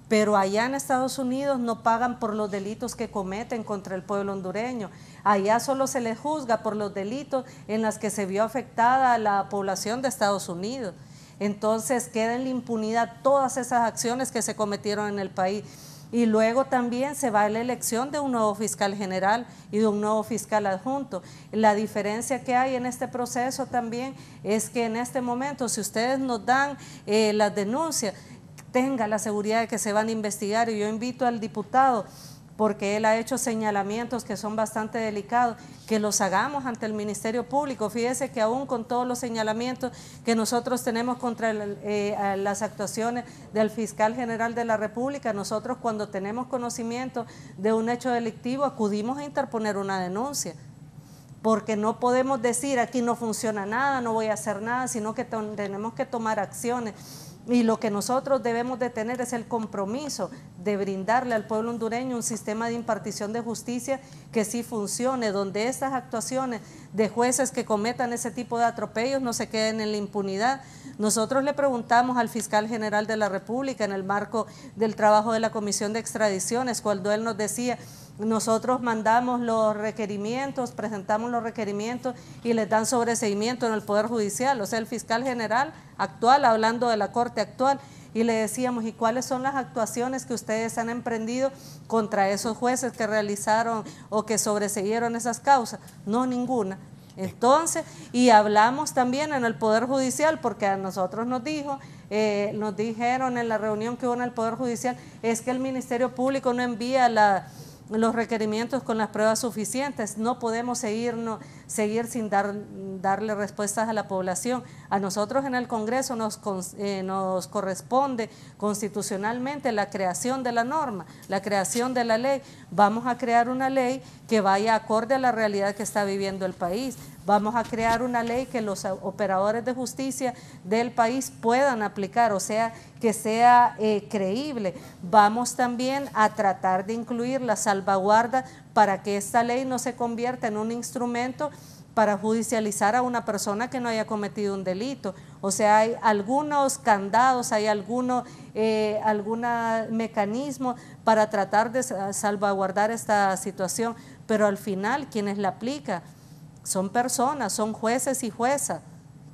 pero allá en Estados Unidos no pagan por los delitos que cometen contra el pueblo hondureño. Allá solo se les juzga por los delitos en los que se vio afectada la población de Estados Unidos. Entonces queda en la impunidad todas esas acciones que se cometieron en el país. Y luego también se va a la elección de un nuevo fiscal general y de un nuevo fiscal adjunto. La diferencia que hay en este proceso también es que en este momento, si ustedes nos dan las denuncias, tenga la seguridad de que se van a investigar, y yo invito al diputado, porque él ha hecho señalamientos que son bastante delicados, que los hagamos ante el Ministerio Público. Fíjese que aún con todos los señalamientos que nosotros tenemos contra las actuaciones del fiscal general de la República, nosotros cuando tenemos conocimiento de un hecho delictivo acudimos a interponer una denuncia. porque no podemos decir aquí no funciona nada, no voy a hacer nada, sino que tenemos que tomar acciones. Y lo que nosotros debemos de tener es el compromiso de brindarle al pueblo hondureño un sistema de impartición de justicia que sí funcione, donde estas actuaciones de jueces que cometan ese tipo de atropellos no se queden en la impunidad. Nosotros le preguntamos al fiscal general de la República en el marco del trabajo de la Comisión de Extradiciones, cuando él nos decía: nosotros mandamos los requerimientos, presentamos los requerimientos y les dan sobreseimiento en el Poder Judicial, o sea, el fiscal general actual, hablando de la Corte actual, y le decíamos: ¿y cuáles son las actuaciones que ustedes han emprendido contra esos jueces que realizaron o que sobreseyeron esas causas? No, ninguna. Entonces, y hablamos también en el Poder Judicial, porque a nosotros nos dijeron en la reunión que hubo en el Poder Judicial, es que el Ministerio Público no envía los requerimientos con las pruebas suficientes, no podemos seguir sin darle respuestas a la población. A nosotros en el Congreso nos corresponde constitucionalmente la creación de la norma, la creación de la ley. Vamos a crear una ley que vaya acorde a la realidad que está viviendo el país. Vamos a crear una ley que los operadores de justicia del país puedan aplicar, o sea, que sea creíble. Vamos también a tratar de incluir la salvaguarda para que esta ley no se convierta en un instrumento para judicializar a una persona que no haya cometido un delito. O sea, hay algunos candados, hay algún mecanismo para tratar de salvaguardar esta situación, pero al final quienes la aplican son personas, son jueces y juezas.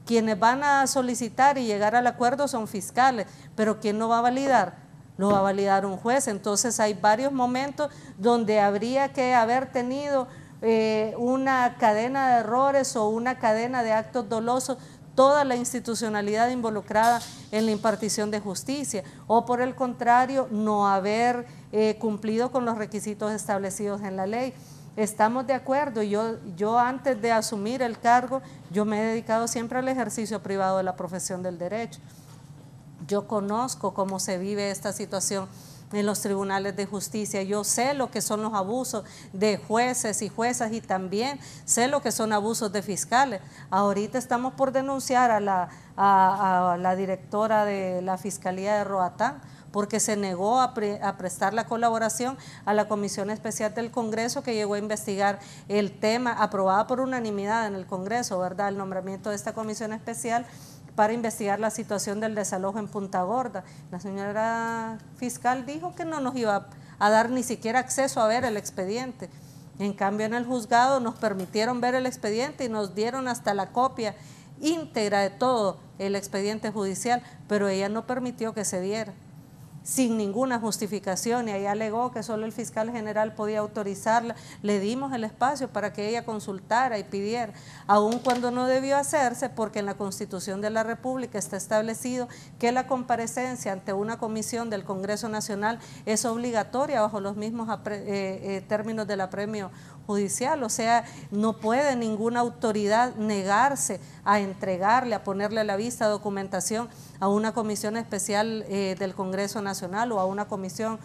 Quienes van a solicitar y llegar al acuerdo son fiscales, pero ¿quién lo va a validar? Lo va a validar un juez. Entonces hay varios momentos donde habría que haber tenido una cadena de errores o una cadena de actos dolosos, toda la institucionalidad involucrada en la impartición de justicia, o por el contrario, no haber cumplido con los requisitos establecidos en la ley. Estamos de acuerdo. Yo antes de asumir el cargo, yo me he dedicado siempre al ejercicio privado de la profesión del derecho. Yo conozco cómo se vive esta situación en los tribunales de justicia. Yo sé lo que son los abusos de jueces y juezas y también sé lo que son abusos de fiscales. Ahorita estamos por denunciar a la directora de la Fiscalía de Roatán, porque se negó a prestar la colaboración a la Comisión Especial del Congreso que llegó a investigar el tema, aprobada por unanimidad en el Congreso, ¿verdad?, el nombramiento de esta Comisión Especial para investigar la situación del desalojo en Punta Gorda. La señora fiscal dijo que no nos iba a dar ni siquiera acceso a ver el expediente. En cambio, en el juzgado nos permitieron ver el expediente y nos dieron hasta la copia íntegra de todo el expediente judicial, pero ella no permitió que se diera, sin ninguna justificación, y ella alegó que solo el fiscal general podía autorizarla. Le dimos el espacio para que ella consultara y pidiera, aun cuando no debió hacerse, porque en la Constitución de la República está establecido que la comparecencia ante una comisión del Congreso Nacional es obligatoria bajo los mismos términos del apremio judicial. O sea, no puede ninguna autoridad negarse a entregarle, a ponerle a la vista documentación a una comisión especial del Congreso Nacional o a una comisión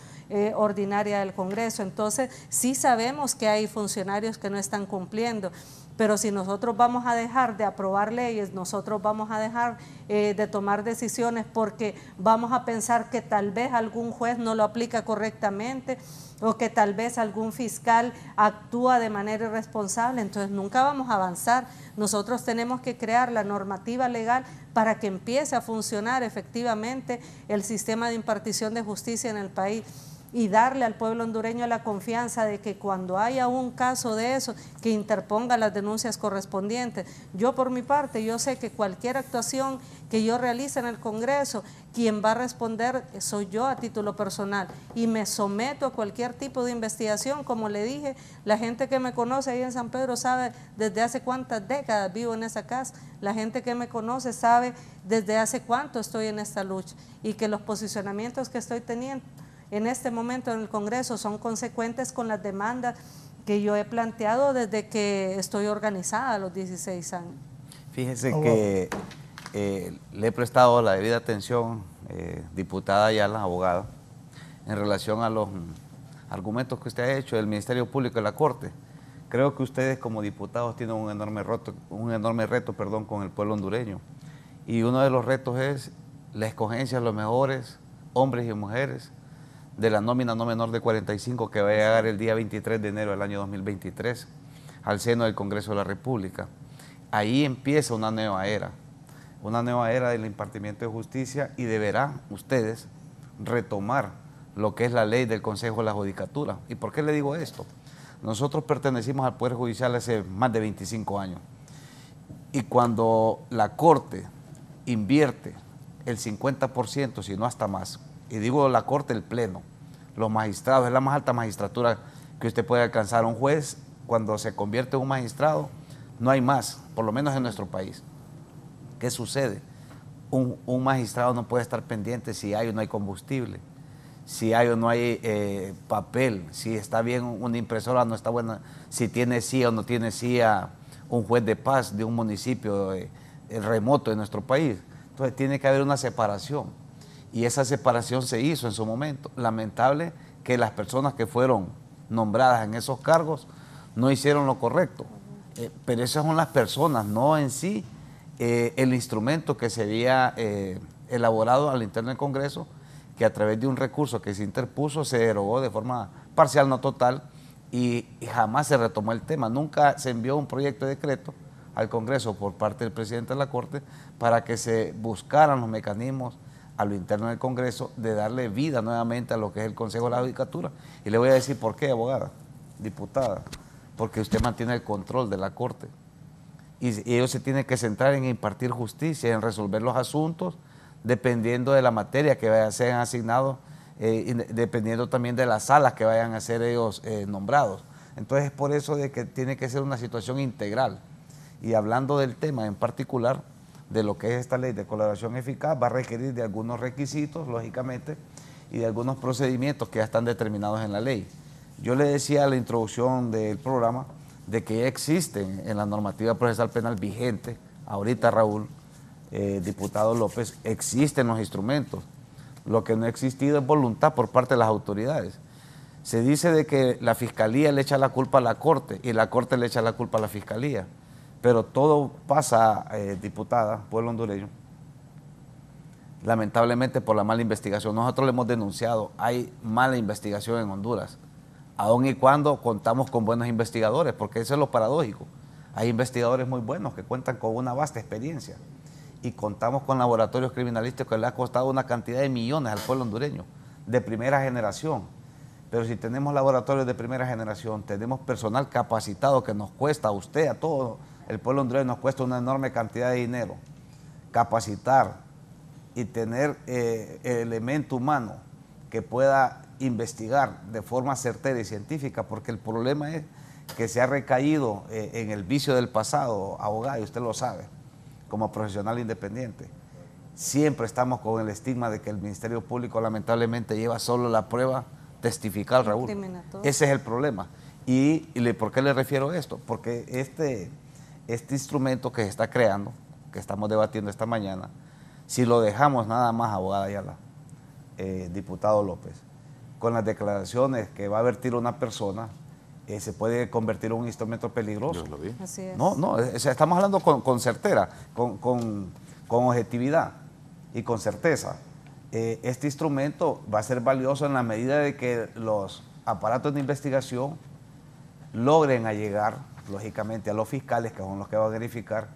ordinaria del Congreso. Entonces, sí sabemos que hay funcionarios que no están cumpliendo, pero si nosotros vamos a dejar de aprobar leyes, nosotros vamos a dejar de tomar decisiones porque vamos a pensar que tal vez algún juez no lo aplica correctamente o que tal vez algún fiscal actúa de manera irresponsable, entonces nunca vamos a avanzar. Nosotros tenemos que crear la normativa legal para que empiece a funcionar efectivamente el sistema de impartición de justicia en el país y darle al pueblo hondureño la confianza de que cuando haya un caso de eso, que interponga las denuncias correspondientes. Yo por mi parte, yo sé que cualquier actuación que yo realice en el Congreso, quien va a responder soy yo a título personal y me someto a cualquier tipo de investigación. Como le dije, la gente que me conoce ahí en San Pedro sabe desde hace cuántas décadas vivo en esa casa, la gente que me conoce sabe desde hace cuánto estoy en esta lucha y que los posicionamientos que estoy teniendo en este momento en el Congreso son consecuentes con las demandas que yo he planteado desde que estoy organizada a los 16 años. Fíjese que le he prestado la debida atención, diputada Ayala, abogada, en relación a los argumentos que usted ha hecho del Ministerio Público y la Corte. Creo que ustedes como diputados tienen un enorme reto con el pueblo hondureño. Y uno de los retos es la escogencia de los mejores hombres y mujeres de la nómina no menor de 45 que va a llegar el día 23 de enero del año 2023 al seno del Congreso de la República. Ahí empieza una nueva era del impartimiento de justicia, y deberán ustedes retomar lo que es la ley del Consejo de la Judicatura. ¿Y por qué le digo esto? Nosotros pertenecimos al Poder Judicial hace más de 25 años, y cuando la Corte invierte el 50%, si no hasta más, y digo la Corte, el Pleno, los magistrados, es la más alta magistratura que usted puede alcanzar. Un juez, cuando se convierte en un magistrado, no hay más, por lo menos en nuestro país. ¿Qué sucede? Un magistrado no puede estar pendiente si hay o no hay combustible, si hay o no hay papel, si está bien una impresora o no está buena, si tiene CIA o no tiene CIA un juez de paz de un municipio remoto de nuestro país. Entonces tiene que haber una separación, y esa separación se hizo en su momento. Lamentable que las personas que fueron nombradas en esos cargos no hicieron lo correcto, pero esas son las personas, no en sí el instrumento que se había elaborado al interno del Congreso, que a través de un recurso que se interpuso se derogó de forma parcial, no total, y jamás se retomó el tema. Nunca se envió un proyecto de decreto al Congreso por parte del presidente de la Corte para que se buscaran los mecanismos a lo interno del Congreso de darle vida nuevamente a lo que es el Consejo de la Judicatura. Y le voy a decir por qué, abogada, diputada, porque usted mantiene el control de la Corte. Y ellos se tienen que centrar en impartir justicia, en resolver los asuntos, dependiendo de la materia que sean asignados, dependiendo también de las salas que vayan a ser ellos nombrados. Entonces es por eso de que tiene que ser una situación integral. Y hablando del tema en particular, de lo que es esta ley de colaboración eficaz, va a requerir de algunos requisitos, lógicamente, y de algunos procedimientos que ya están determinados en la ley. Yo le decía a la introducción del programa de que ya existen en la normativa procesal penal vigente, ahorita Raúl, diputado López, existen los instrumentos. Lo que no ha existido es voluntad por parte de las autoridades. Se dice de que la Fiscalía le echa la culpa a la Corte y la Corte le echa la culpa a la Fiscalía. Pero todo pasa, diputada, pueblo hondureño, lamentablemente por la mala investigación. Nosotros le hemos denunciado, hay mala investigación en Honduras, aun y cuando contamos con buenos investigadores, porque eso es lo paradójico. Hay investigadores muy buenos que cuentan con una vasta experiencia, y contamos con laboratorios criminalísticos que le ha costado una cantidad de millones al pueblo hondureño, de primera generación. Pero si tenemos laboratorios de primera generación, tenemos personal capacitado que nos cuesta a usted, a todo el pueblo hondureño, nos cuesta una enorme cantidad de dinero, capacitar y tener elemento humano que pueda investigar de forma certera y científica, porque el problema es que se ha recaído en el vicio del pasado, abogado, y usted lo sabe, como profesional independiente. Siempre estamos con el estigma de que el Ministerio Público lamentablemente lleva solo la prueba testifical, Raúl. Ese es el problema. ¿Y por qué le refiero esto? Porque este instrumento que se está creando, que estamos debatiendo esta mañana, si lo dejamos nada más, abogada Ayala, diputado López, con las declaraciones que va a vertir una persona, se puede convertir en un instrumento peligroso. Yo lo vi. Así es. No, o sea, estamos hablando con certera, con objetividad y con certeza. Este instrumento va a ser valioso en la medida de que los aparatos de investigación logren allegar, lógicamente, a los fiscales, que son los que van a verificar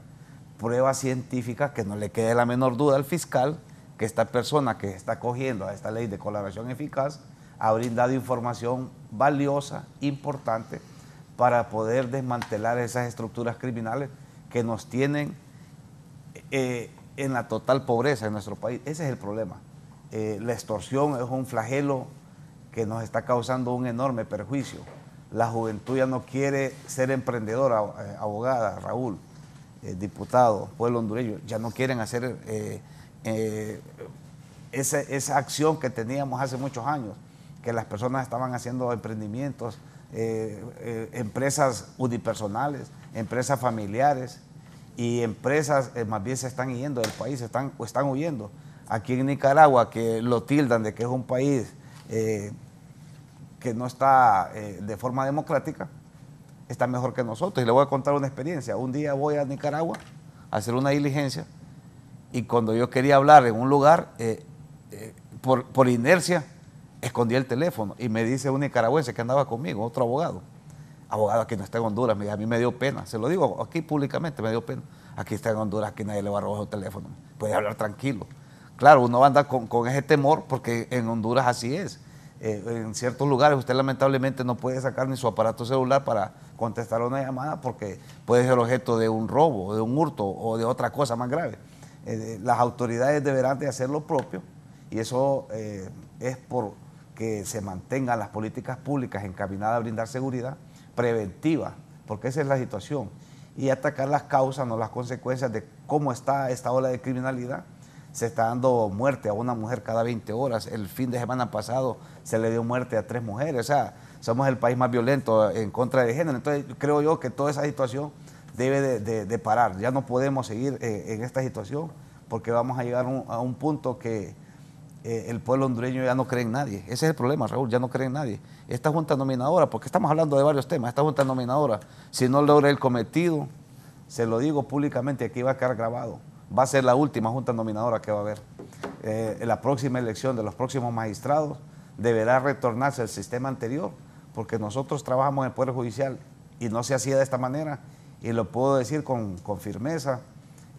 pruebas científicas, que no le quede la menor duda al fiscal que esta persona que está cogiendo a esta ley de colaboración eficaz ha brindado información valiosa, importante, para poder desmantelar esas estructuras criminales que nos tienen en la total pobreza en nuestro país. Ese es el problema. La extorsión es un flagelo que nos está causando un enorme perjuicio. La juventud ya no quiere ser emprendedora, abogada, Raúl, diputado, pueblo hondureño, ya no quieren hacer esa acción que teníamos hace muchos años, que las personas estaban haciendo emprendimientos, empresas unipersonales, empresas familiares, y empresas más bien se están yendo del país, están huyendo. Aquí en Nicaragua, que lo tildan de que es un país que no está de forma democrática, está mejor que nosotros. Y le voy a contar una experiencia. Un día voy a Nicaragua a hacer una diligencia y cuando yo quería hablar en un lugar, por inercia, escondí el teléfono y me dice un nicaragüense que andaba conmigo, otro abogado que no está en Honduras, a mí me dio pena, se lo digo aquí públicamente, me dio pena. Aquí está en Honduras, aquí nadie le va a robar el teléfono, puede hablar tranquilo. Claro, uno va a andar con ese temor porque en Honduras así es. En ciertos lugares usted lamentablemente no puede sacar ni su aparato celular para contestar una llamada porque puede ser objeto de un robo, de un hurto o de otra cosa más grave. Las autoridades deberán de hacer lo propio y eso es por que se mantengan las políticas públicas encaminadas a brindar seguridad preventiva, porque esa es la situación, y atacar las causas, no las consecuencias de cómo está esta ola de criminalidad. Se está dando muerte a una mujer cada 20 horas. El fin de semana pasado se le dio muerte a 3 mujeres. O sea, somos el país más violento en contra de género. Entonces, creo yo que toda esa situación debe de parar. Ya no podemos seguir en esta situación porque vamos a llegar a un punto que el pueblo hondureño ya no cree en nadie. Ese es el problema, Raúl, ya no cree en nadie. Esta junta nominadora, porque estamos hablando de varios temas, esta junta nominadora, si no logra el cometido, se lo digo públicamente, aquí va a quedar grabado. Va a ser la última junta nominadora que va a haber. En la próxima elección de los próximos magistrados deberá retornarse al sistema anterior, porque nosotros trabajamos en el Poder Judicial y no se hacía de esta manera, y lo puedo decir con firmeza.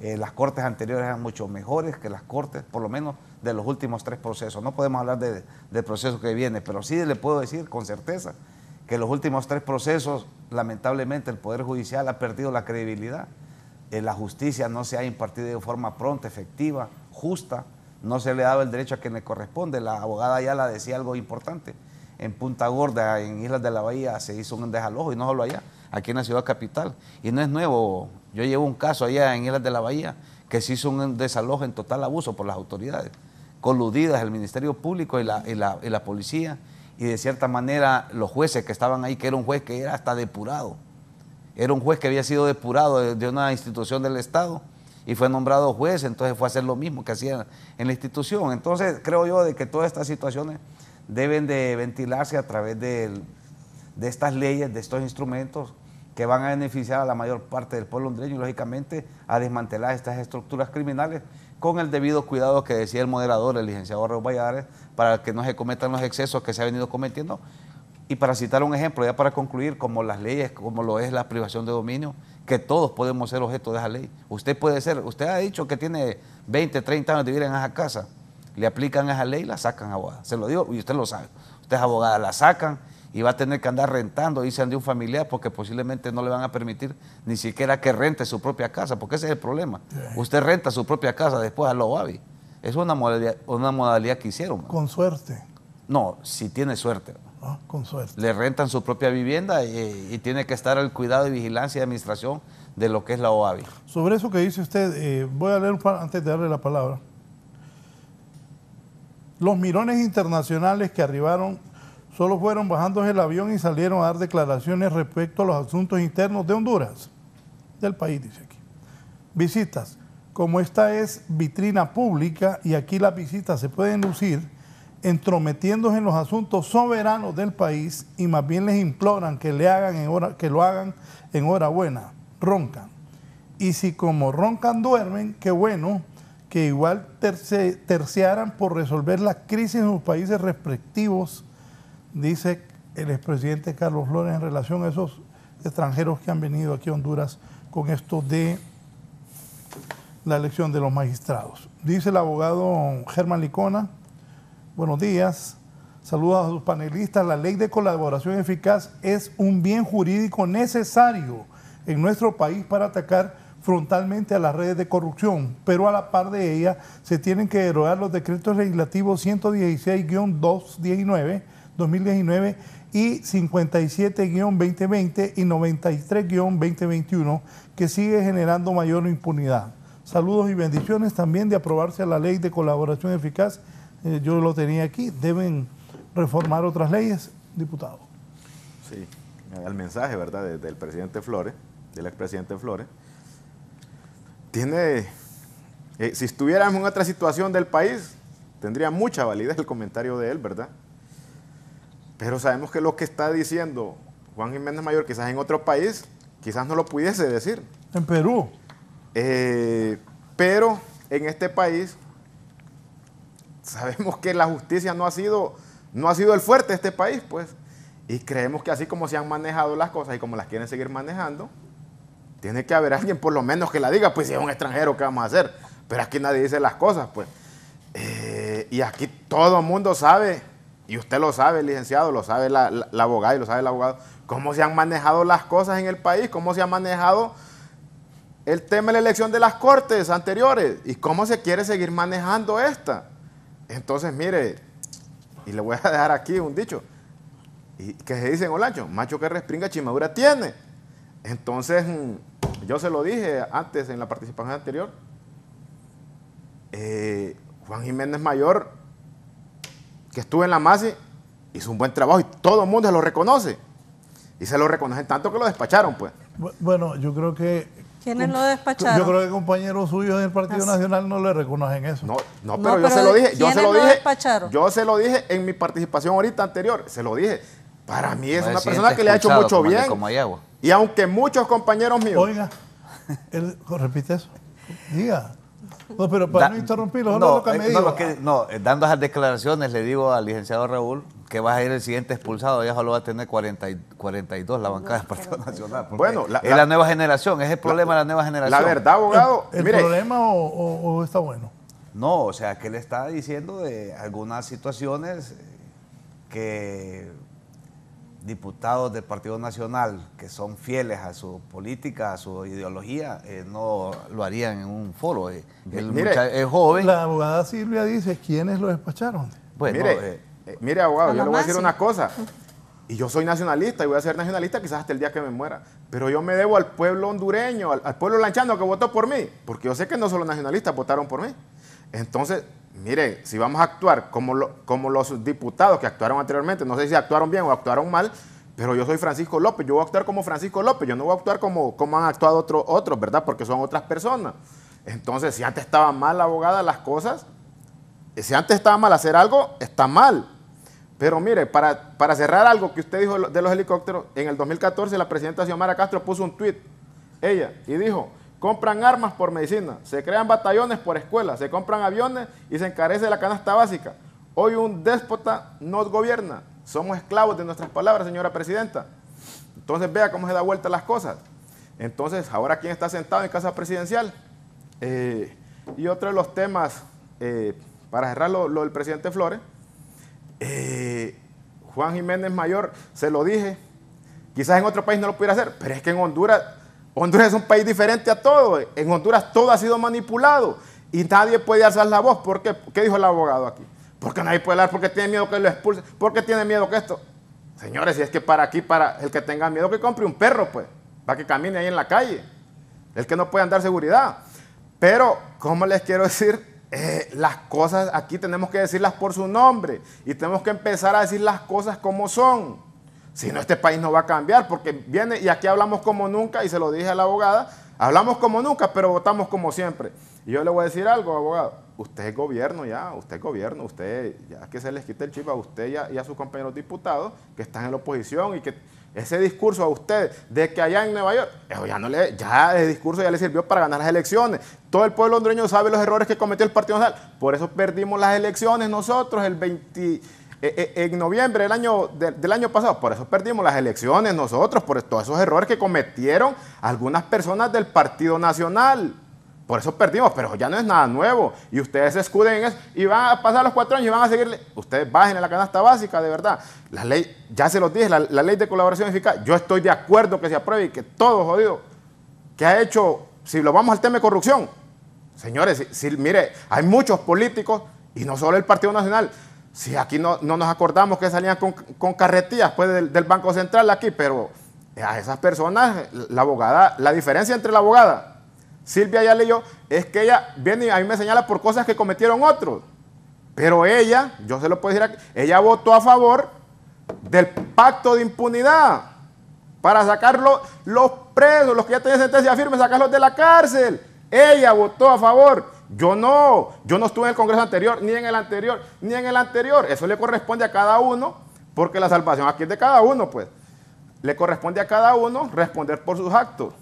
Las cortes anteriores eran mucho mejores que las cortes, por lo menos de los últimos 3 procesos. No podemos hablar del proceso que viene, pero sí le puedo decir con certeza que los últimos 3 procesos, lamentablemente, el Poder Judicial ha perdido la credibilidad. La justicia no se ha impartido de forma pronta, efectiva, justa, no se le ha dado el derecho a quien le corresponde. La abogada Ayala decía algo importante. En Punta Gorda, en Islas de la Bahía, se hizo un desalojo, y no solo allá, aquí en la ciudad capital. Y no es nuevo, yo llevo un caso allá en Islas de la Bahía, que se hizo un desalojo en total abuso por las autoridades, coludidas el Ministerio Público y la policía, y de cierta manera los jueces que estaban ahí, que era un juez que era hasta depurado, era un juez que había sido depurado de una institución del Estado y fue nombrado juez, entonces fue a hacer lo mismo que hacía en la institución. Entonces creo yo de que todas estas situaciones deben de ventilarse a través de estas leyes, de estos instrumentos que van a beneficiar a la mayor parte del pueblo hondureño y lógicamente a desmantelar estas estructuras criminales con el debido cuidado que decía el moderador, el licenciado Raúl Valladares, para que no se cometan los excesos que se ha venido cometiendo. Y para citar un ejemplo, ya para concluir, como las leyes, como lo es la privación de dominio, que todos podemos ser objeto de esa ley. Usted ha dicho que tiene 20, 30 años de vivir en esa casa, le aplican esa ley y la sacan, abogada. Se lo digo y usted lo sabe. Usted es abogada, la sacan y va a tener que andar rentando, dicen de un familiar, porque posiblemente no le van a permitir ni siquiera que rente su propia casa, porque ese es el problema. Usted renta su propia casa después a lo OAVI. Es una modalidad que hicieron. Con suerte. No, si tiene suerte. Con suerte. Le rentan su propia vivienda y tiene que estar al cuidado y vigilancia y administración de lo que es la OAVI. Sobre eso que dice usted, voy a leer antes de darle la palabra. Los mirones internacionales que arribaron solo fueron bajándose el avión y salieron a dar declaraciones respecto a los asuntos internos de Honduras, del país, dice aquí. Visitas. Como esta es vitrina pública y aquí las visitas se pueden lucir entrometiéndose en los asuntos soberanos del país y más bien les imploran que lo hagan en hora buena, roncan. Y si como roncan duermen, qué bueno que igual terciaran por resolver la crisis en sus países respectivos, dice el expresidente Carlos Flores en relación a esos extranjeros que han venido aquí a Honduras con esto de la elección de los magistrados. Dice el abogado Germán Licona, buenos días, saludos a sus panelistas. La ley de colaboración eficaz es un bien jurídico necesario en nuestro país para atacar frontalmente a las redes de corrupción, pero a la par de ella se tienen que derogar los decretos legislativos 116-2019 y 57-2020 y 93-2021 que sigue generando mayor impunidad. Saludos y bendiciones también de aprobarse la ley de colaboración eficaz. Yo lo tenía aquí. ¿Deben reformar otras leyes, diputado? Sí, el mensaje, ¿verdad?, del presidente Flores, del expresidente Flores, tiene, si estuviéramos en otra situación del país, tendría mucha validez el comentario de él, ¿verdad? Pero sabemos que lo que está diciendo Juan Jiménez Mayor quizás en otro país, quizás no lo pudiese decir. En Perú. Pero en este país sabemos que la justicia no ha sido el fuerte de este país, pues. Y creemos que así como se han manejado las cosas y como las quieren seguir manejando, tiene que haber alguien por lo menos que la diga, pues si es un extranjero, ¿qué vamos a hacer? Pero aquí nadie dice las cosas, pues. Y aquí todo el mundo sabe, y usted lo sabe, licenciado, lo sabe la abogada y lo sabe el abogado, cómo se han manejado las cosas en el país, cómo se ha manejado el tema de la elección de las cortes anteriores y cómo se quiere seguir manejando esta. Entonces, mire, y le voy a dejar aquí un dicho, y que se dice en Olancho, macho que respinga chimadura tiene. Entonces, yo se lo dije antes en la participación anterior, Juan Jiménez Mayor, que estuvo en la MASI, hizo un buen trabajo y todo el mundo se lo reconoce. Y se lo reconocen tanto que lo despacharon, pues. Bueno, yo creo que... ¿Quiénes lo despacharon? Yo creo que compañeros suyos del Partido Nacional no le reconocen eso. No, pero yo se lo dije. Despacharon? Yo se lo dije en mi participación ahorita anterior. Se lo dije. Para mí es una persona que le ha hecho mucho bien. Y aunque muchos compañeros míos... Oiga, él repite eso. Diga. No, pero para no interrumpirlo, lo que me dijo. Dando esas declaraciones le digo al licenciado Raúl que va a ser el siguiente expulsado, ya solo va a tener 42 la bancada del Partido Nacional. Bueno, es la nueva generación, es el problema de la nueva generación. La verdad, abogado, ¿El problema o está bueno? No, o sea, que él está diciendo de algunas situaciones que diputados del Partido Nacional que son fieles a su política, a su ideología, no lo harían en un foro. Es joven. La abogada Silvia dice, ¿quiénes lo despacharon? Bueno, mire, abogado, yo le voy a decir una cosa. Y yo soy nacionalista y voy a ser nacionalista quizás hasta el día que me muera. Pero yo me debo al pueblo hondureño, al pueblo lanchano que votó por mí. Porque yo sé que no solo nacionalistas votaron por mí. Entonces, mire, si vamos a actuar como los diputados que actuaron anteriormente, no sé si actuaron bien o actuaron mal, pero yo soy Francisco López, yo voy a actuar como Francisco López, yo no voy a actuar como han actuado otros, ¿verdad? Porque son otras personas. Entonces, si antes estaba mal la abogada, las cosas, si antes estaba mal hacer algo, está mal. Pero mire, para cerrar algo que usted dijo de los helicópteros, en el 2014 la presidenta Xiomara Castro puso un tuit, ella, y dijo: compran armas por medicina, se crean batallones por escuelas, se compran aviones y se encarece la canasta básica. Hoy un déspota nos gobierna. Somos esclavos de nuestras palabras, señora presidenta. Entonces vea cómo se da vuelta las cosas. Entonces, ahora quién está sentado en casa presidencial. Y otro de los temas, para cerrar lo del presidente Flores, Juan Jiménez Mayor, se lo dije, quizás en otro país no lo pudiera hacer, pero es que en Honduras es un país diferente a todo. En Honduras todo ha sido manipulado y nadie puede alzar la voz. ¿Por qué? ¿Qué dijo el abogado aquí? Porque nadie puede hablar, porque tiene miedo que lo expulsen, porque tiene miedo que esto. Señores, si es que para el que tenga miedo que compre un perro, pues, para que camine ahí en la calle. El que no puede andar seguridad. Pero, ¿cómo les quiero decir? Las cosas aquí tenemos que decirlas por su nombre y tenemos que empezar a decir las cosas como son. Si no, este país no va a cambiar, porque viene y aquí hablamos como nunca, y se lo dije a la abogada, hablamos como nunca, pero votamos como siempre. Y yo le voy a decir algo, abogado, usted es gobierno ya, usted ya que se les quite el chip a usted y a sus compañeros diputados que están en la oposición, y que ese discurso a usted de que allá en Nueva York, ya ese discurso ya le sirvió para ganar las elecciones. Todo el pueblo hondureño sabe los errores que cometió el Partido Nacional, por eso perdimos las elecciones nosotros en noviembre del año pasado, por eso perdimos las elecciones nosotros, por todos esos errores que cometieron algunas personas del Partido Nacional. Por eso perdimos, pero ya no es nada nuevo. Y ustedes se escuden en eso y van a pasar los 4 años y van a seguirle. Ustedes bajen en la canasta básica, de verdad. La ley, ya se los dije, la ley de colaboración eficaz, yo estoy de acuerdo que se apruebe y que todo jodido que ha hecho, si lo vamos al tema de corrupción. Señores, mire, hay muchos políticos y no solo el Partido Nacional. Si aquí no nos acordamos que salían con carretillas pues, del Banco Central aquí, pero a esas personas, la diferencia entre la abogada Silvia Ayala y yo es que ella viene y a mí me señala por cosas que cometieron otros. Pero ella, yo se lo puedo decir aquí, ella votó a favor del pacto de impunidad para sacar los presos, los que ya tenían sentencia firme, sacarlos de la cárcel. Ella votó a favor. Yo no estuve en el Congreso anterior, ni en el anterior, ni en el anterior. Eso le corresponde a cada uno, porque la salvación aquí es de cada uno, pues. le corresponde a cada uno responder por sus actos.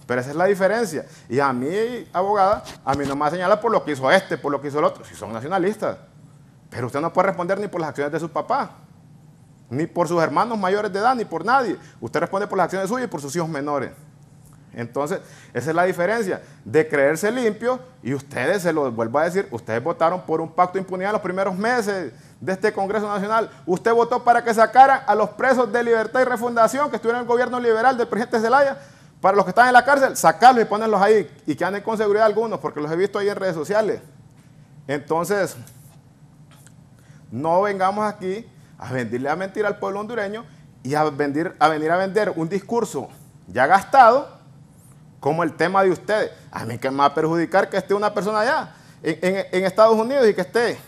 Pero esa es la diferencia. Y a mí, abogada, a mí no me va a señalar por lo que hizo este, por lo que hizo el otro, si son nacionalistas. Pero usted no puede responder ni por las acciones de su papá, ni por sus hermanos mayores de edad, ni por nadie. Usted responde por las acciones suyas y por sus hijos menores. Entonces, esa es la diferencia de creerse limpio, y ustedes, se lo vuelvo a decir, ustedes votaron por un pacto de impunidad en los primeros meses de este Congreso Nacional. Usted votó para que sacaran a los presos de Libertad y Refundación que estuvieron en el gobierno liberal del presidente Zelaya. Para los que están en la cárcel, sacarlos y ponerlos ahí, y que anden con seguridad algunos, porque los he visto ahí en redes sociales. Entonces, no vengamos aquí a venirle a mentir al pueblo hondureño y a venir a vender un discurso ya gastado como el tema de ustedes. A mí que me va a perjudicar que esté una persona allá en Estados Unidos y que esté.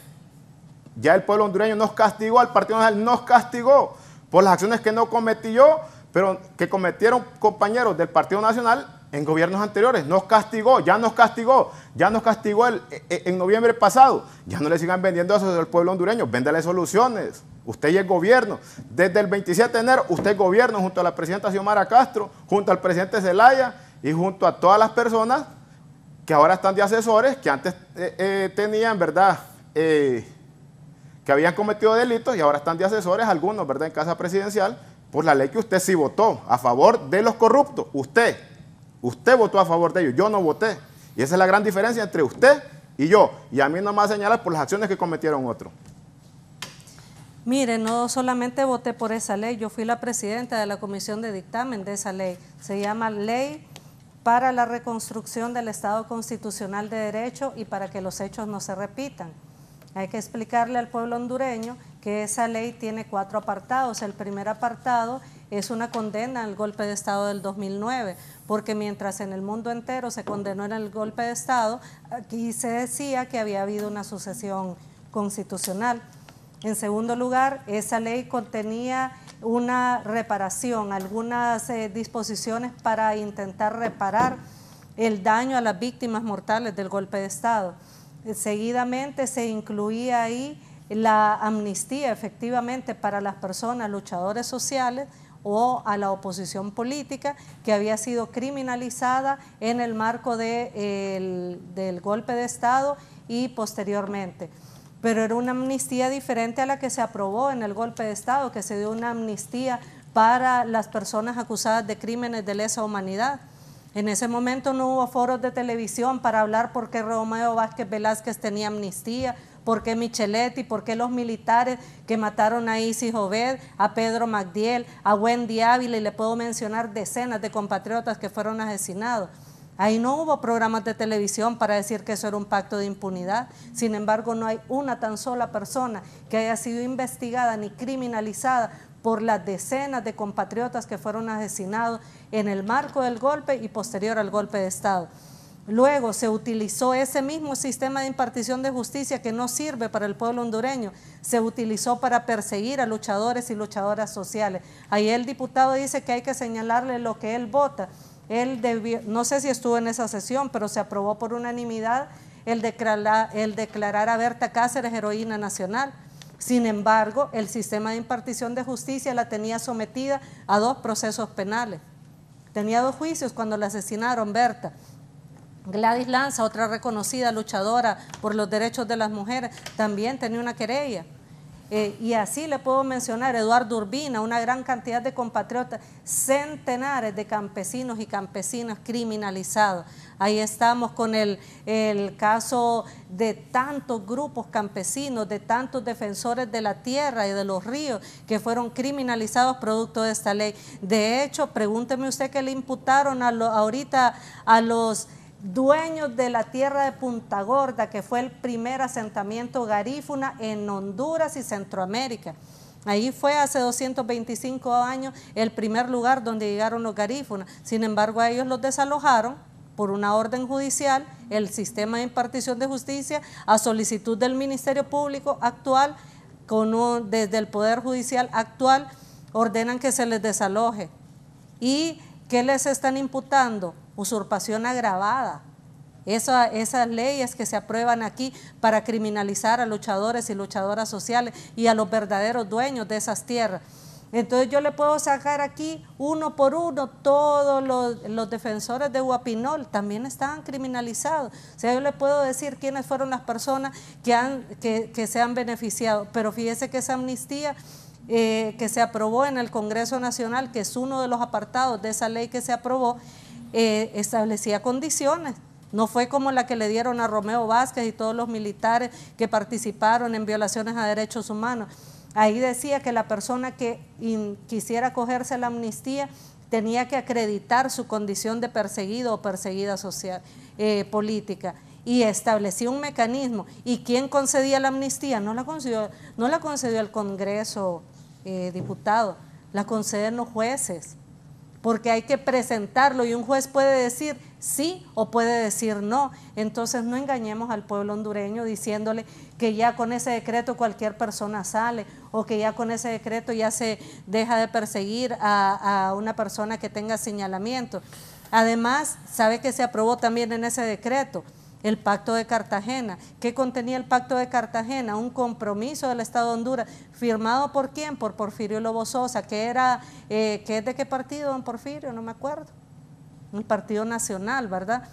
Ya el pueblo hondureño nos castigó, al Partido Nacional nos castigó por las acciones que no cometí yo, pero que cometieron compañeros del Partido Nacional en gobiernos anteriores. Nos castigó, ya nos castigó en noviembre pasado. Ya no le sigan vendiendo eso al pueblo hondureño, véndale soluciones. Usted y el gobierno, desde el 27 de enero, usted gobierna junto a la presidenta Xiomara Castro, junto al presidente Zelaya y junto a todas las personas que ahora están de asesores, que antes tenían, ¿verdad?, que habían cometido delitos y ahora están de asesores, algunos, ¿verdad?, en casa presidencial, por la ley que usted sí votó a favor de los corruptos. Usted votó a favor de ellos, yo no voté. Y esa es la gran diferencia entre usted y yo. Y a mí no me va a señalar por las acciones que cometieron otros. Mire, no solamente voté por esa ley, yo fui la presidenta de la comisión de dictamen de esa ley. Se llama Ley para la Reconstrucción del Estado Constitucional de Derecho y para que los hechos no se repitan. Hay que explicarle al pueblo hondureño que esa ley tiene 4 apartados. El primer apartado es una condena al golpe de Estado del 2009, porque mientras en el mundo entero se condenó en el golpe de Estado, aquí se decía que había habido una sucesión constitucional. En segundo lugar, esa ley contenía una reparación, algunas disposiciones para intentar reparar el daño a las víctimas mortales del golpe de Estado. Seguidamente se incluía ahí la amnistía efectivamente para las personas, luchadores sociales o a la oposición política que había sido criminalizada en el marco del golpe de Estado y posteriormente. Pero era una amnistía diferente a la que se aprobó en el golpe de Estado, que se dio una amnistía para las personas acusadas de crímenes de lesa humanidad. En ese momento no hubo foros de televisión para hablar por qué Romeo Vázquez Velázquez tenía amnistía, por qué Micheletti, por qué los militares que mataron a Isis Obed, a Pedro Magdiel, a Wendy Ávila, y le puedo mencionar decenas de compatriotas que fueron asesinados. Ahí no hubo programas de televisión para decir que eso era un pacto de impunidad. Sin embargo, no hay una tan sola persona que haya sido investigada ni criminalizada por las decenas de compatriotas que fueron asesinados en el marco del golpe y posterior al golpe de Estado. Luego se utilizó ese mismo sistema de impartición de justicia que no sirve para el pueblo hondureño, se utilizó para perseguir a luchadores y luchadoras sociales. Ahí el diputado dice que hay que señalarle lo que él vota. Él debió, no sé si estuvo en esa sesión, pero se aprobó por unanimidad el declarar a Berta Cáceres heroína nacional. Sin embargo, el sistema de impartición de justicia la tenía sometida a 2 procesos penales. Tenía 2 juicios cuando la asesinaron Berta. Gladys Lanza, otra reconocida luchadora por los derechos de las mujeres, también tenía una querella. Y así le puedo mencionar Eduardo Urbina, una gran cantidad de compatriotas, centenares de campesinos y campesinas criminalizados. Ahí estamos con el caso de tantos grupos campesinos, de tantos defensores de la tierra y de los ríos que fueron criminalizados producto de esta ley. De hecho, pregúnteme usted qué le imputaron ahorita a los dueños de la tierra de Punta Gorda, que fue el primer asentamiento garífuna en Honduras y Centroamérica. Ahí fue hace 225 años el primer lugar donde llegaron los garífunas. Sin embargo, a ellos los desalojaron por una orden judicial, el sistema de impartición de justicia, a solicitud del Ministerio Público actual, desde el Poder Judicial actual, ordenan que se les desaloje. ¿Y qué les están imputando? Usurpación agravada. Esas leyes que se aprueban aquí para criminalizar a luchadores y luchadoras sociales y a los verdaderos dueños de esas tierras. Entonces yo le puedo sacar aquí uno por uno todos los defensores de Guapinol, también estaban criminalizados. O sea, yo le puedo decir quiénes fueron las personas que se han beneficiado, pero fíjese que esa amnistía que se aprobó en el Congreso Nacional, que es uno de los apartados de esa ley que se aprobó, establecía condiciones. No fue como la que le dieron a Romeo Vázquez y todos los militares que participaron en violaciones a derechos humanos. Ahí decía que la persona que quisiera acogerse a la amnistía tenía que acreditar su condición de perseguido o perseguida social, política, y establecía un mecanismo. ¿Y quién concedía la amnistía? No la concedió el Congreso, diputado, la conceden los jueces, porque hay que presentarlo y un juez puede decir sí o puede decir no. Entonces no engañemos al pueblo hondureño diciéndole que ya con ese decreto cualquier persona sale o que ya con ese decreto ya se deja de perseguir a una persona que tenga señalamiento. Además, sabe que se aprobó también en ese decreto el Pacto de Cartagena. ¿Qué contenía el Pacto de Cartagena? Un compromiso del Estado de Honduras, firmado ¿por quién? Por Porfirio Lobo Sosa, que es de qué partido, don Porfirio, no me acuerdo, un partido nacional, ¿verdad?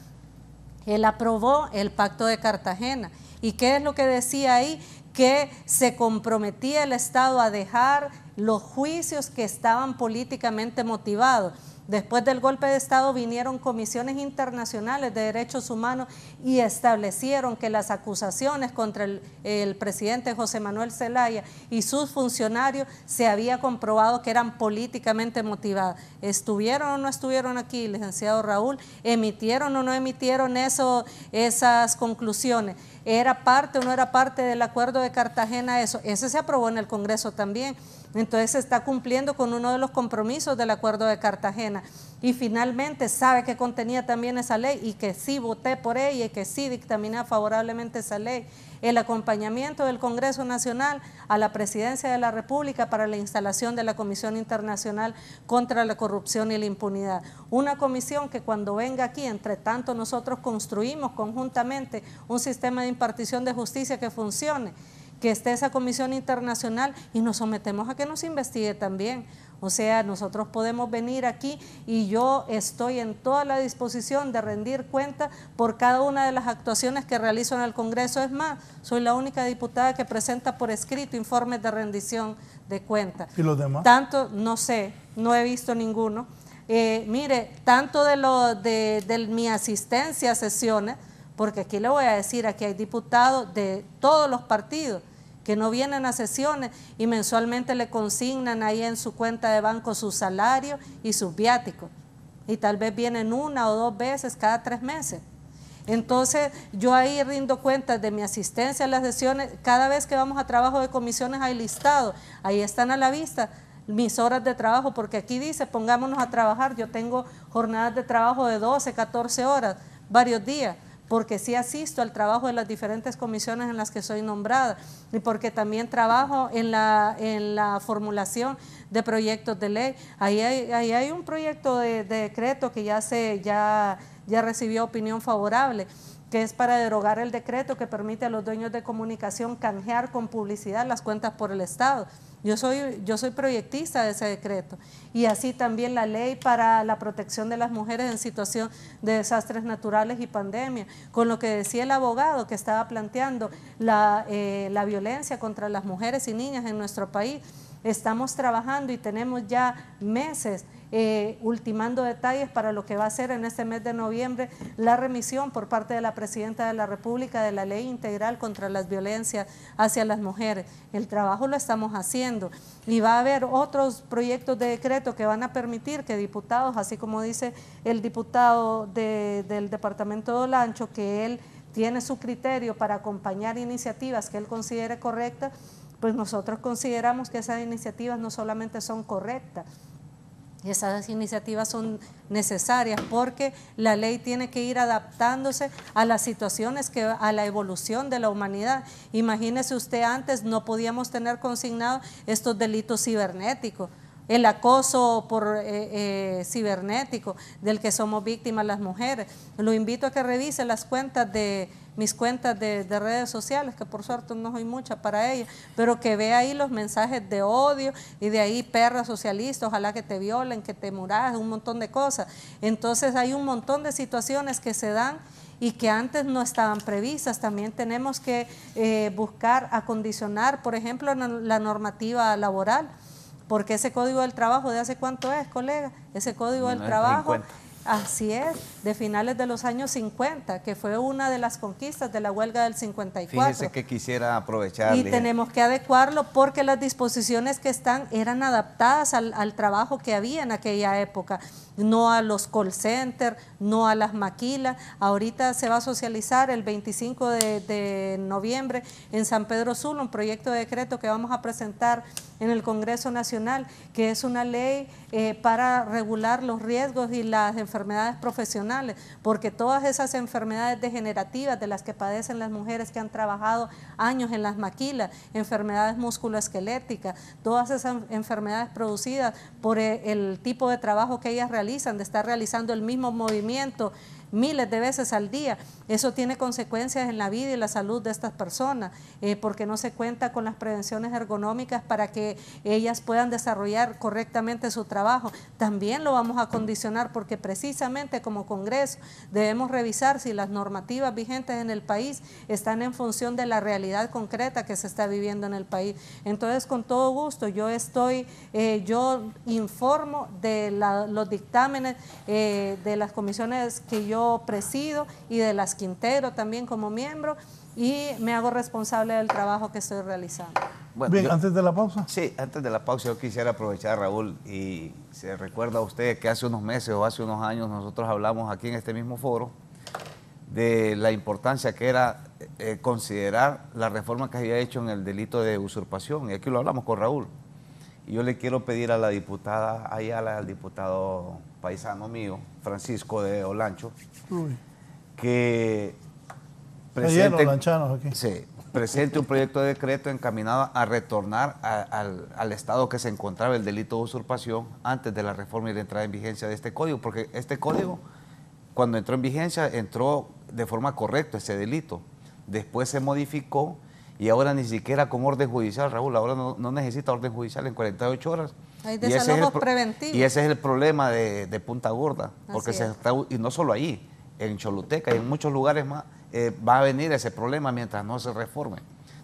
Él aprobó el Pacto de Cartagena. ¿Y qué es lo que decía ahí? Que se comprometía el Estado a dejar los juicios que estaban políticamente motivados. Después del golpe de Estado vinieron comisiones internacionales de derechos humanos y establecieron que las acusaciones contra el presidente José Manuel Zelaya y sus funcionarios se había comprobado que eran políticamente motivadas. ¿Estuvieron o no estuvieron aquí, licenciado Raúl? ¿Emitieron o no emitieron esas conclusiones? ¿Era parte o no era parte del Acuerdo de Cartagena eso? Ese se aprobó en el Congreso también. Entonces se está cumpliendo con uno de los compromisos del Acuerdo de Cartagena. Y finalmente sabe que contenía también esa ley y que sí voté por ella y que sí dictaminé favorablemente esa ley. El acompañamiento del Congreso Nacional a la Presidencia de la República para la instalación de la Comisión Internacional contra la Corrupción y la Impunidad. Una comisión que cuando venga aquí, entre tanto nosotros construimos conjuntamente un sistema de impartición de justicia que funcione, que esté esa comisión internacional y nos sometemos a que nos investigue también. O sea, nosotros podemos venir aquí y yo estoy en toda la disposición de rendir cuenta por cada una de las actuaciones que realizo en el Congreso. Es más, soy la única diputada que presenta por escrito informes de rendición de cuentas. ¿Y los demás? Tanto, no sé, no he visto ninguno. Mire, tanto de mi asistencia a sesiones, porque aquí le voy a decir, aquí hay diputados de todos los partidos que no vienen a sesiones y mensualmente le consignan ahí en su cuenta de banco su salario y sus viáticos. Y tal vez vienen 1 o 2 veces cada 3 meses. Entonces yo ahí rindo cuentas de mi asistencia a las sesiones. Cada vez que vamos a trabajo de comisiones hay listado, ahí están a la vista mis horas de trabajo, porque aquí dice pongámonos a trabajar. Yo tengo jornadas de trabajo de 12, 14 horas, varios días, porque sí asisto al trabajo de las diferentes comisiones en las que soy nombrada y porque también trabajo en la formulación de proyectos de ley. Ahí hay un proyecto de decreto que ya recibió opinión favorable, que es para derogar el decreto que permite a los dueños de comunicación canjear con publicidad las cuentas por el Estado. Yo soy proyectista de ese decreto. Y así también la ley para la protección de las mujeres en situación de desastres naturales y pandemia, con lo que decía el abogado que estaba planteando la violencia contra las mujeres y niñas en nuestro país. Estamos trabajando y tenemos ya meses ultimando detalles para lo que va a ser en este mes de noviembre la remisión por parte de la Presidenta de la República de la Ley Integral contra las Violencias hacia las Mujeres. El trabajo lo estamos haciendo y va a haber otros proyectos de decreto que van a permitir que diputados, así como dice el diputado del departamento de Olancho, que él tiene su criterio para acompañar iniciativas que él considere correctas, pues nosotros consideramos que esas iniciativas no solamente son correctas, esas iniciativas son necesarias porque la ley tiene que ir adaptándose a las situaciones, a la evolución de la humanidad. Imagínese usted, antes no podíamos tener consignados estos delitos cibernéticos. el acoso por cibernético del que somos víctimas las mujeres. Lo invito a que revise las cuentas de mis cuentas de redes sociales, que por suerte no soy mucha para ellas, pero que vea ahí los mensajes de odio y de ahí perra socialista, ojalá que te violen, que te muras, un montón de cosas. Entonces hay un montón de situaciones que se dan y que antes no estaban previstas. También tenemos que buscar acondicionar, por ejemplo, la normativa laboral, porque ese Código del Trabajo, ¿de hace cuánto es, colega? Ese Código del Trabajo, así es, de finales de los años 50, que fue una de las conquistas de la huelga del 54. Fíjese que quisiera aprovechar. Y tenemos que adecuarlo porque las disposiciones que están eran adaptadas al trabajo que había en aquella época, no a los call centers, no a las maquilas. Ahorita se va a socializar el 25 de noviembre en San Pedro Sula un proyecto de decreto que vamos a presentar en el Congreso Nacional, que es una ley para regular los riesgos y las enfermedades profesionales, porque todas esas enfermedades degenerativas de las que padecen las mujeres que han trabajado años en las maquilas, enfermedades musculoesqueléticas, todas esas enfermedades producidas por el tipo de trabajo que ellas realizan, de estar realizando el mismo movimiento miles de veces al día, eso tiene consecuencias en la vida y la salud de estas personas, porque no se cuenta con las prevenciones ergonómicas para que ellas puedan desarrollar correctamente su trabajo. También lo vamos a condicionar porque precisamente como Congreso debemos revisar si las normativas vigentes en el país están en función de la realidad concreta que se está viviendo en el país. Entonces, con todo gusto, yo informo de los dictámenes de las comisiones que yo presido y de las Quintero también como miembro, y me hago responsable del trabajo que estoy realizando. Bueno, bien, antes de la pausa. Sí, antes de la pausa yo quisiera aprovechar, Raúl, y se recuerda a usted que hace unos meses o hace unos años nosotros hablamos aquí en este mismo foro de la importancia que era considerar la reforma que había hecho en el delito de usurpación, y aquí lo hablamos con Raúl. Y yo le quiero pedir a la diputada Ayala, al diputado paisano mío, Francisco de Olancho, que presente un proyecto de decreto encaminado a retornar al estado que se encontraba el delito de usurpación antes de la reforma y la entrada en vigencia de este código, porque este código, cuando entró en vigencia, entró de forma correcta ese delito. Después se modificó y ahora ni siquiera con orden judicial, Raúl, ahora no necesita orden judicial en 48 horas. Hay desalojos preventivos. Y ese es el problema de Punta Gorda, porque y no solo ahí, en Choluteca y en muchos lugares más, va a venir ese problema mientras no se reforme.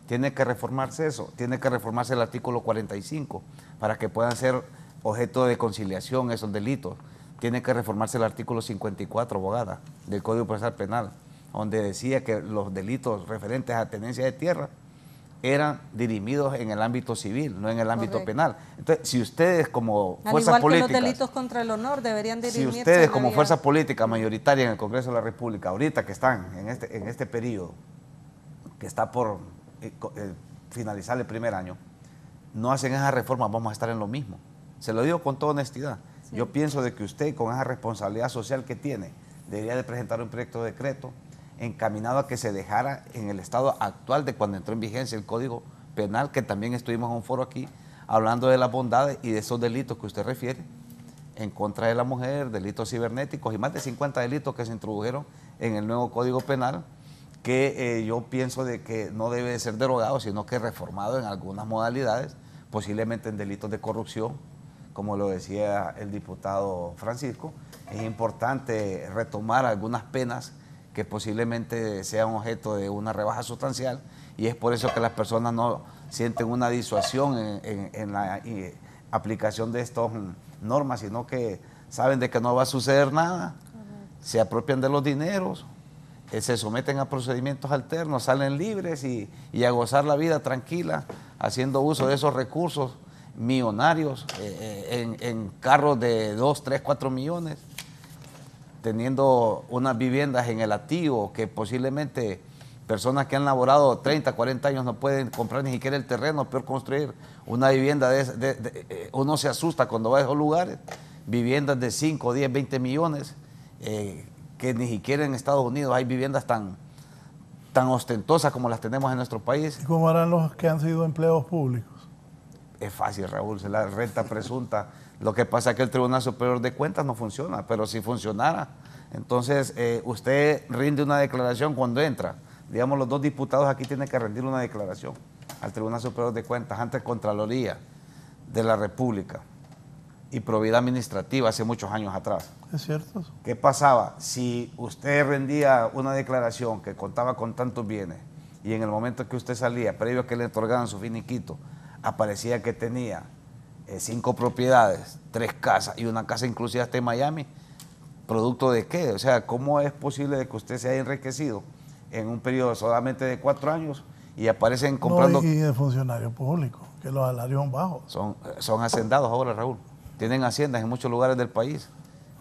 Tiene que reformarse eso, tiene que reformarse el artículo 45 para que puedan ser objeto de conciliación esos delitos. Tiene que reformarse el artículo 54, abogada, del Código Procesal Penal, donde decía que los delitos referentes a tenencia de tierra eran dirimidos en el ámbito civil, no en el ámbito penal. Entonces, si ustedes como fuerzas políticas... Al igual que los delitos contra el honor deberían dirimirse... Si ustedes como fuerza política mayoritaria en el Congreso de la República, ahorita que están en este periodo, que está por finalizar el primer año, no hacen esa reforma, vamos a estar en lo mismo. Se lo digo con toda honestidad. Sí. Yo pienso de que usted, con esa responsabilidad social que tiene, debería de presentar un proyecto de decreto encaminado a que se dejara en el estado actual de cuando entró en vigencia el Código Penal, que también estuvimos en un foro aquí hablando de las bondades y de esos delitos que usted refiere en contra de la mujer, delitos cibernéticos y más de 50 delitos que se introdujeron en el nuevo Código Penal, que yo pienso de que no debe de ser derogado, sino que reformado en algunas modalidades, posiblemente en delitos de corrupción, como lo decía el diputado Francisco. Es importante retomar algunas penas que posiblemente sean objeto de una rebaja sustancial, y es por eso que las personas no sienten una disuasión en la aplicación de estas normas, sino que saben de que no va a suceder nada, se apropian de los dineros, se someten a procedimientos alternos, salen libres y a gozar la vida tranquila, haciendo uso de esos recursos millonarios en carros de 2, 3, 4 millones, teniendo unas viviendas en el activo que posiblemente personas que han laborado 30, 40 años no pueden comprar ni siquiera el terreno, peor construir una vivienda uno se asusta cuando va a esos lugares, viviendas de 5, 10, 20 millones, que ni siquiera en Estados Unidos hay viviendas tan ostentosas como las tenemos en nuestro país. ¿Y cómo harán los que han sido empleados públicos? Es fácil, Raúl, es la renta presunta. Lo que pasa es que el Tribunal Superior de Cuentas no funciona, pero si funcionara, entonces usted rinde una declaración cuando entra. Digamos, los 2 diputados aquí tienen que rendir una declaración al Tribunal Superior de Cuentas ante Contraloría de la República y Probidad Administrativa hace muchos años atrás. ¿Es cierto? ¿Qué pasaba? Si usted rendía una declaración que contaba con tantos bienes y en el momento que usted salía, previo a que le otorgaran su finiquito, aparecía que tenía 5 propiedades, 3 casas y una casa inclusive hasta en Miami, ¿producto de qué? O sea, ¿cómo es posible de que usted se haya enriquecido en un periodo solamente de 4 años y aparecen comprando... No, y de funcionarios públicos, que los salarios son bajos. Son hacendados ahora, Raúl. Tienen haciendas en muchos lugares del país,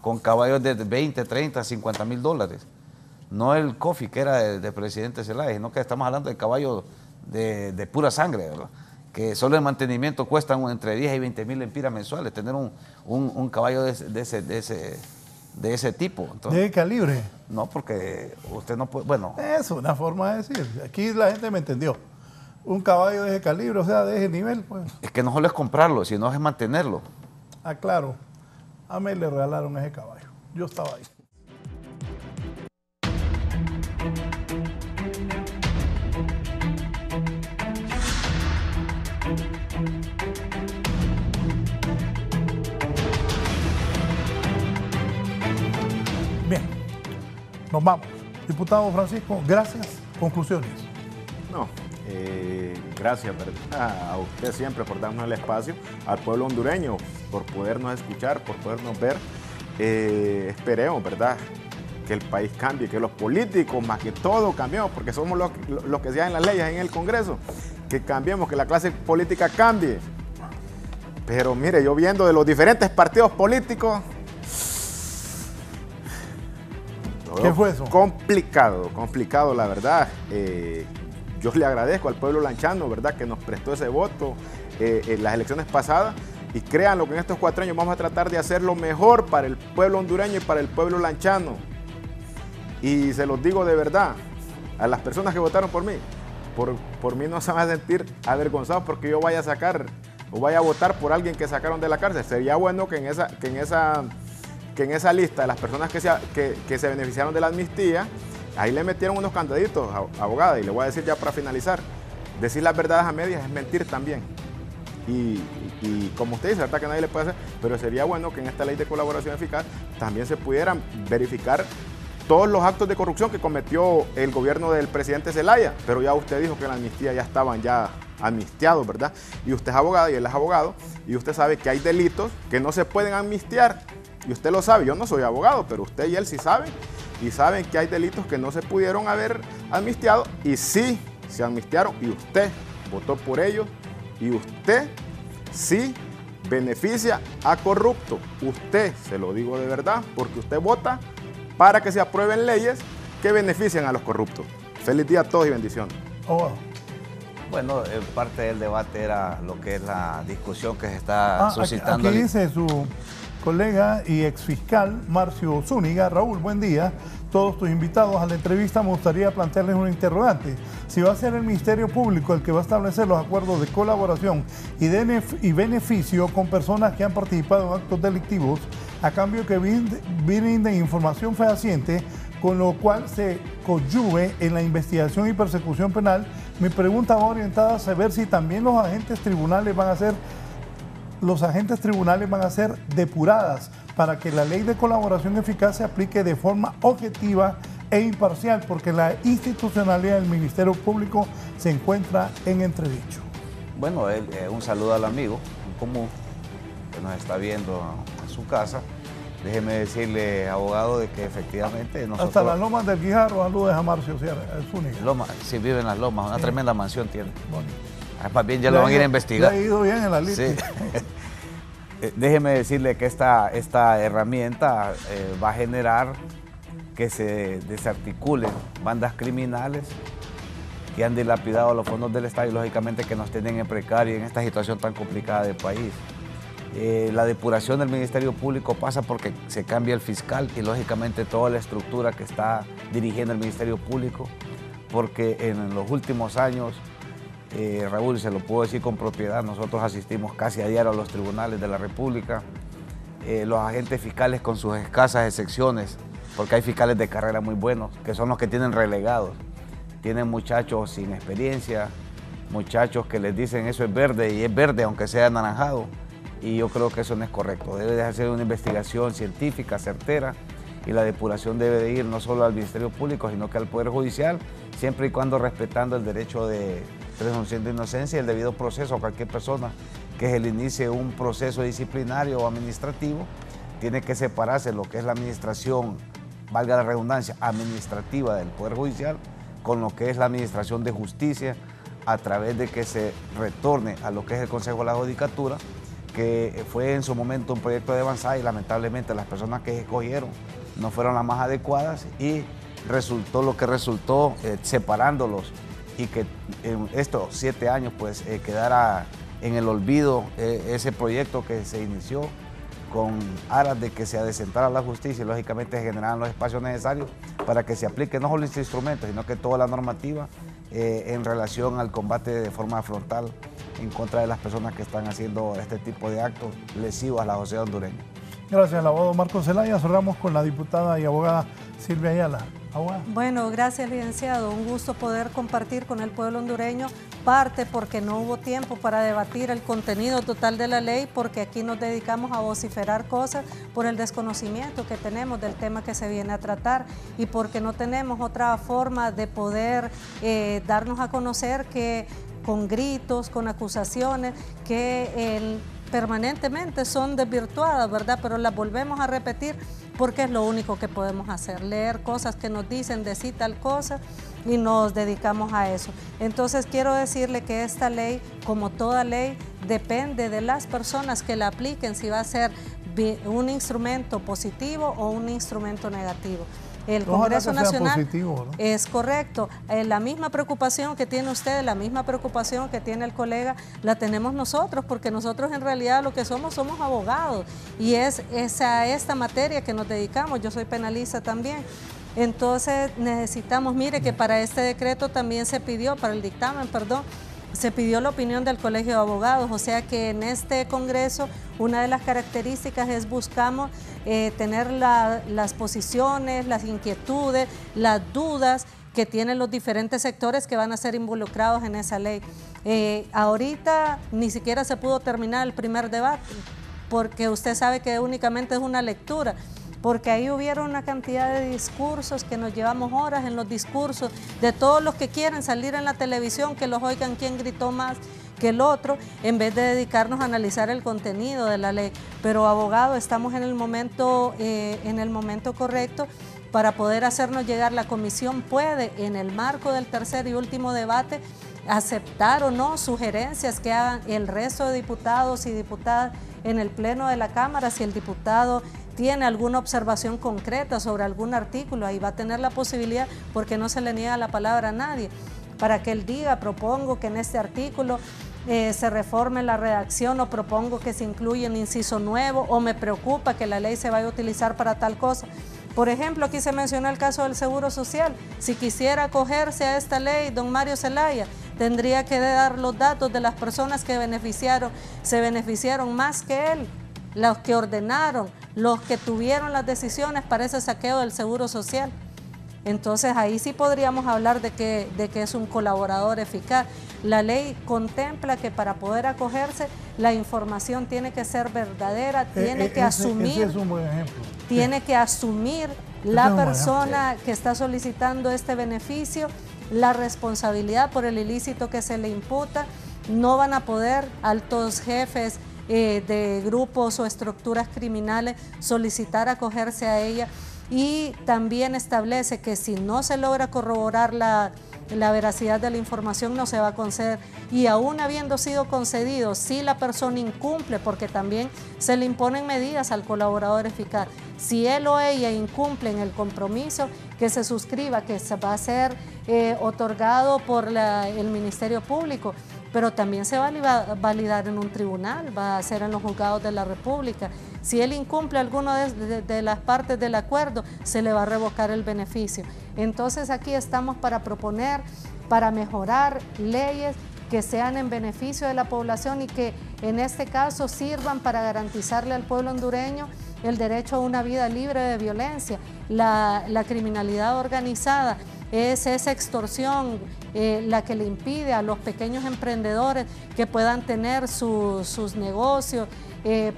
con caballos de 20, 30, 50 mil dólares. No el coffee que era de presidente Zelaya, sino que estamos hablando de caballos de pura sangre, ¿verdad? Que solo el mantenimiento cuesta entre 10 y 20 mil lempiras mensuales, tener un caballo de ese tipo. Entonces, ¿de qué calibre? no, porque usted no puede, bueno. Es una forma de decir. Aquí la gente me entendió. Un caballo de ese calibre, o sea, de ese nivel, pues. Es que no solo es comprarlo, sino es mantenerlo. Ah, claro. A mí le regalaron ese caballo. Yo estaba ahí. Bien, nos vamos. Diputado Francisco, gracias. Conclusiones. No, gracias, ¿verdad? A usted siempre por darnos el espacio, al pueblo hondureño por podernos escuchar, por podernos ver. Esperemos, ¿verdad?, que el país cambie, que los políticos más que todo cambiemos, porque somos los que se hacen las leyes en el Congreso, que cambiemos, que la clase política cambie. Pero mire, yo viendo de los diferentes partidos políticos, ¿qué fue eso? Complicado, la verdad. Yo le agradezco al pueblo lanchano, ¿verdad?, que nos prestó ese voto en las elecciones pasadas. Y créanlo que en estos 4 años vamos a tratar de hacer lo mejor para el pueblo hondureño y para el pueblo lanchano. Y se los digo de verdad, a las personas que votaron por mí no se van a sentir avergonzados porque yo vaya a sacar o vaya a votar por alguien que sacaron de la cárcel. Sería bueno que en esa lista de las personas que se beneficiaron de la amnistía, ahí le metieron unos candaditos, abogada, y le voy a decir ya para finalizar, decir las verdades a medias es mentir también. Y como usted dice, ¿verdad?, que nadie le puede hacer, pero sería bueno que en esta ley de colaboración eficaz también se pudieran verificar todos los actos de corrupción que cometió el gobierno del presidente Zelaya, pero ya usted dijo que la amnistía ya estaban amnistiados, ¿verdad? Y usted es abogada y él es abogado, y usted sabe que hay delitos que no se pueden amnistiar, y usted lo sabe. Yo no soy abogado, pero usted y él sí saben, y saben que hay delitos que no se pudieron haber amnistiado, y sí se amnistiaron, y usted votó por ellos, y usted sí beneficia a corrupto. Usted, se lo digo de verdad, porque usted vota para que se aprueben leyes que beneficien a los corruptos. Feliz día a todos y bendiciones. Oh. Bueno, parte del debate era lo que es la discusión que se está suscitando. Aquí dice su colega y exfiscal Marcio Zúñiga. Raúl, buen día. Todos tus invitados a la entrevista, me gustaría plantearles un interrogante. Si va a ser el Ministerio Público el que va a establecer los acuerdos de colaboración y beneficio con personas que han participado en actos delictivos, a cambio que brinden información fehaciente, con lo cual se coadyuve en la investigación y persecución penal, mi pregunta va orientada a saber si también los agentes tribunales van a ser depuradas para que la ley de colaboración eficaz se aplique de forma objetiva e imparcial, porque la institucionalidad del Ministerio Público se encuentra en entredicho. Bueno, un saludo al amigo en común que nos está viendo en su casa. Déjeme decirle, abogado, de que efectivamente nosotros... Hasta las Lomas del Guijarro, saludos a Marcio Zúñiga. Lomas, sí, vive en las Lomas, una tremenda mansión tiene. Bueno. Más bien ya lo van a ir a investigar. Le ha ido bien en la lista. Sí. Déjeme decirle que esta herramienta va a generar que se desarticulen bandas criminales que han dilapidado los fondos del Estado y lógicamente que nos tienen en precario en esta situación tan complicada del país. La depuración del Ministerio Público pasa porque se cambia el fiscal y lógicamente toda la estructura que está dirigiendo el Ministerio Público, porque en los últimos años Raúl, se lo puedo decir con propiedad, nosotros asistimos casi a diario a los tribunales de la República. Los agentes fiscales con sus escasas excepciones, porque hay fiscales de carrera muy buenos, que son los que tienen relegados. Tienen muchachos sin experiencia, muchachos que les dicen eso es verde y es verde aunque sea anaranjado. Y yo creo que eso no es correcto. Debe de hacer una investigación científica, certera, y la depuración debe de ir no solo al Ministerio Público, sino que al Poder Judicial, siempre y cuando respetando el derecho de presunción de inocencia y el debido proceso a cualquier persona que se le inicie un proceso disciplinario o administrativo. Tiene que separarse lo que es la administración, valga la redundancia, administrativa del Poder Judicial con lo que es la administración de justicia, a través de que se retorne a lo que es el Consejo de la Judicatura, que fue en su momento un proyecto de avanzada y lamentablemente las personas que escogieron no fueron las más adecuadas y resultó lo que resultó, separándolos, y que en estos 7 años pues quedara en el olvido ese proyecto que se inició con aras de que se adecentara la justicia y lógicamente se generaran los espacios necesarios para que se aplique no solo este instrumento, sino que toda la normativa en relación al combate de forma frontal en contra de las personas que están haciendo este tipo de actos lesivos a la sociedad hondureña. Gracias al abogado Marcos Zelaya. Cerramos con la diputada y abogada Silvia Ayala. Abogada. Bueno, gracias, licenciado. Un gusto poder compartir con el pueblo hondureño, parte porque no hubo tiempo para debatir el contenido total de la ley, porque aquí nos dedicamos a vociferar cosas por el desconocimiento que tenemos del tema que se viene a tratar y porque no tenemos otra forma de poder darnos a conocer que con gritos, con acusaciones, que permanentemente son desvirtuadas, ¿verdad? Pero las volvemos a repetir porque es lo único que podemos hacer, leer cosas que nos dicen, decir tal cosa y nos dedicamos a eso. Entonces quiero decirle que esta ley, como toda ley, depende de las personas que la apliquen, si va a ser un instrumento positivo o un instrumento negativo. El Congreso Nacional positivo, ¿no? Es correcto. La misma preocupación que tiene usted, la misma preocupación que tiene el colega, la tenemos nosotros, porque nosotros en realidad lo que somos abogados y es a esta materia que nos dedicamos. Yo soy penalista también. Entonces necesitamos, mire que para este decreto también se pidió, para el dictamen, perdón, se pidió la opinión del Colegio de Abogados, o sea que en este Congreso una de las características es buscamos tener las posiciones, las inquietudes, las dudas que tienen los diferentes sectores que van a ser involucrados en esa ley. Ahorita ni siquiera se pudo terminar el primer debate, porque usted sabe que únicamente es una lectura, porque ahí hubieron una cantidad de discursos que nos llevamos horas en los discursos de todos los que quieren salir en la televisión, que los oigan quién gritó más que el otro, en vez de dedicarnos a analizar el contenido de la ley. Pero abogado, estamos en el momento correcto para poder hacernos llegar. La comisión puede, en el marco del tercer y último debate, aceptar o no sugerencias que hagan el resto de diputados y diputadas en el pleno de la Cámara. Si el diputado tiene alguna observación concreta sobre algún artículo, ahí va a tener la posibilidad, porque no se le niega la palabra a nadie, para que él diga, propongo que en este artículo se reforme la redacción, o propongo que se incluya un inciso nuevo, o me preocupa que la ley se vaya a utilizar para tal cosa. Por ejemplo, aquí se mencionó el caso del Seguro Social. Si quisiera acogerse a esta ley, don Mario Zelaya, tendría que dar los datos de las personas que se beneficiaron más que él, los que ordenaron, los que tuvieron las decisiones para ese saqueo del Seguro Social. Entonces ahí sí podríamos hablar de que es un colaborador eficaz. La ley contempla que para poder acogerse la información tiene que ser verdadera, tiene que asumir, ese es un buen ejemplo. Tiene que asumir la persona que está solicitando este beneficio la responsabilidad por el ilícito que se le imputa. No van a poder altos jefes de grupos o estructuras criminales solicitar acogerse a ella, y también establece que si no se logra corroborar la veracidad de la información no se va a conceder, y aún habiendo sido concedido, si la persona incumple, porque también se le imponen medidas al colaborador eficaz, si él o ella incumple en el compromiso que se suscriba, que se va a ser otorgado por el Ministerio Público, pero también se va a validar en un tribunal, va a ser en los juzgados de la República. Si él incumple alguna de las partes del acuerdo, se le va a revocar el beneficio. Entonces aquí estamos para proponer, para mejorar leyes que sean en beneficio de la población y que en este caso sirvan para garantizarle al pueblo hondureño el derecho a una vida libre de violencia. La criminalidad organizada es esa extorsión la que le impide a los pequeños emprendedores que puedan tener sus negocios,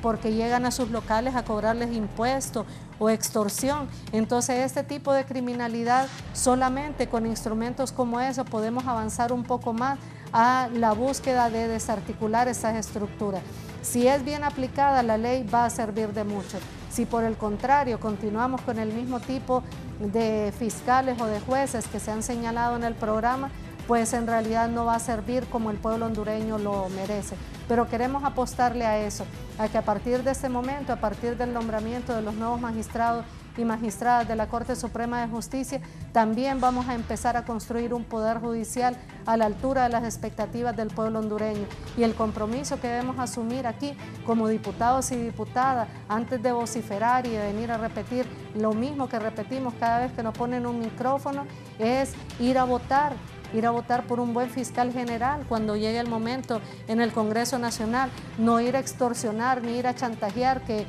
porque llegan a sus locales a cobrarles impuestos o extorsión. Entonces este tipo de criminalidad, solamente con instrumentos como eso podemos avanzar un poco más a la búsqueda de desarticular esas estructuras. Si es bien aplicada, la ley va a servir de mucho. Si por el contrario continuamos con el mismo tipo de fiscales o de jueces que se han señalado en el programa, pues en realidad no va a servir como el pueblo hondureño lo merece. Pero queremos apostarle a eso, a que a partir de este momento, a partir del nombramiento de los nuevos magistrados y magistradas de la Corte Suprema de Justicia, también vamos a empezar a construir un poder judicial a la altura de las expectativas del pueblo hondureño. Y el compromiso que debemos asumir aquí como diputados y diputadas, antes de vociferar y de venir a repetir lo mismo que repetimos cada vez que nos ponen un micrófono, es ir a votar por un buen fiscal general cuando llegue el momento en el Congreso Nacional, no ir a extorsionar ni ir a chantajear que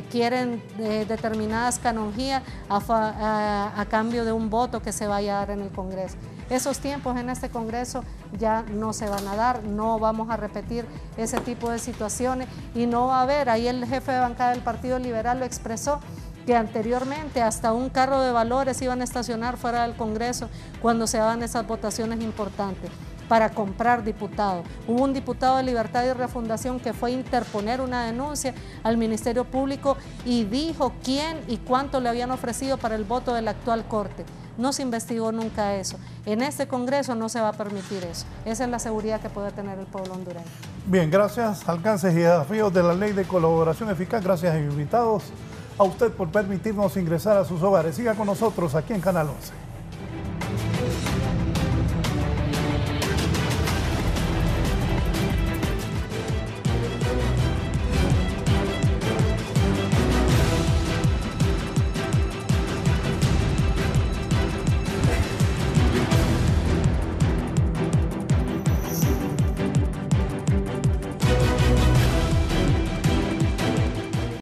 quieren determinadas canonjías a cambio de un voto que se vaya a dar en el Congreso. Esos tiempos en este Congreso ya no se van a dar, no vamos a repetir ese tipo de situaciones y no va a haber, ahí el jefe de bancada del Partido Liberal lo expresó, que anteriormente hasta un carro de valores iban a estacionar fuera del Congreso cuando se daban esas votaciones importantes para comprar diputados. Hubo un diputado de Libertad y Refundación que fue a interponer una denuncia al Ministerio Público y dijo quién y cuánto le habían ofrecido para el voto de la actual Corte. No se investigó nunca eso. En este Congreso no se va a permitir eso. Esa es la seguridad que puede tener el pueblo hondureño. Bien, gracias. Alcances y desafíos de la Ley de Colaboración Eficaz. Gracias a invitados. A usted por permitirnos ingresar a sus hogares. Siga con nosotros aquí en Canal 11.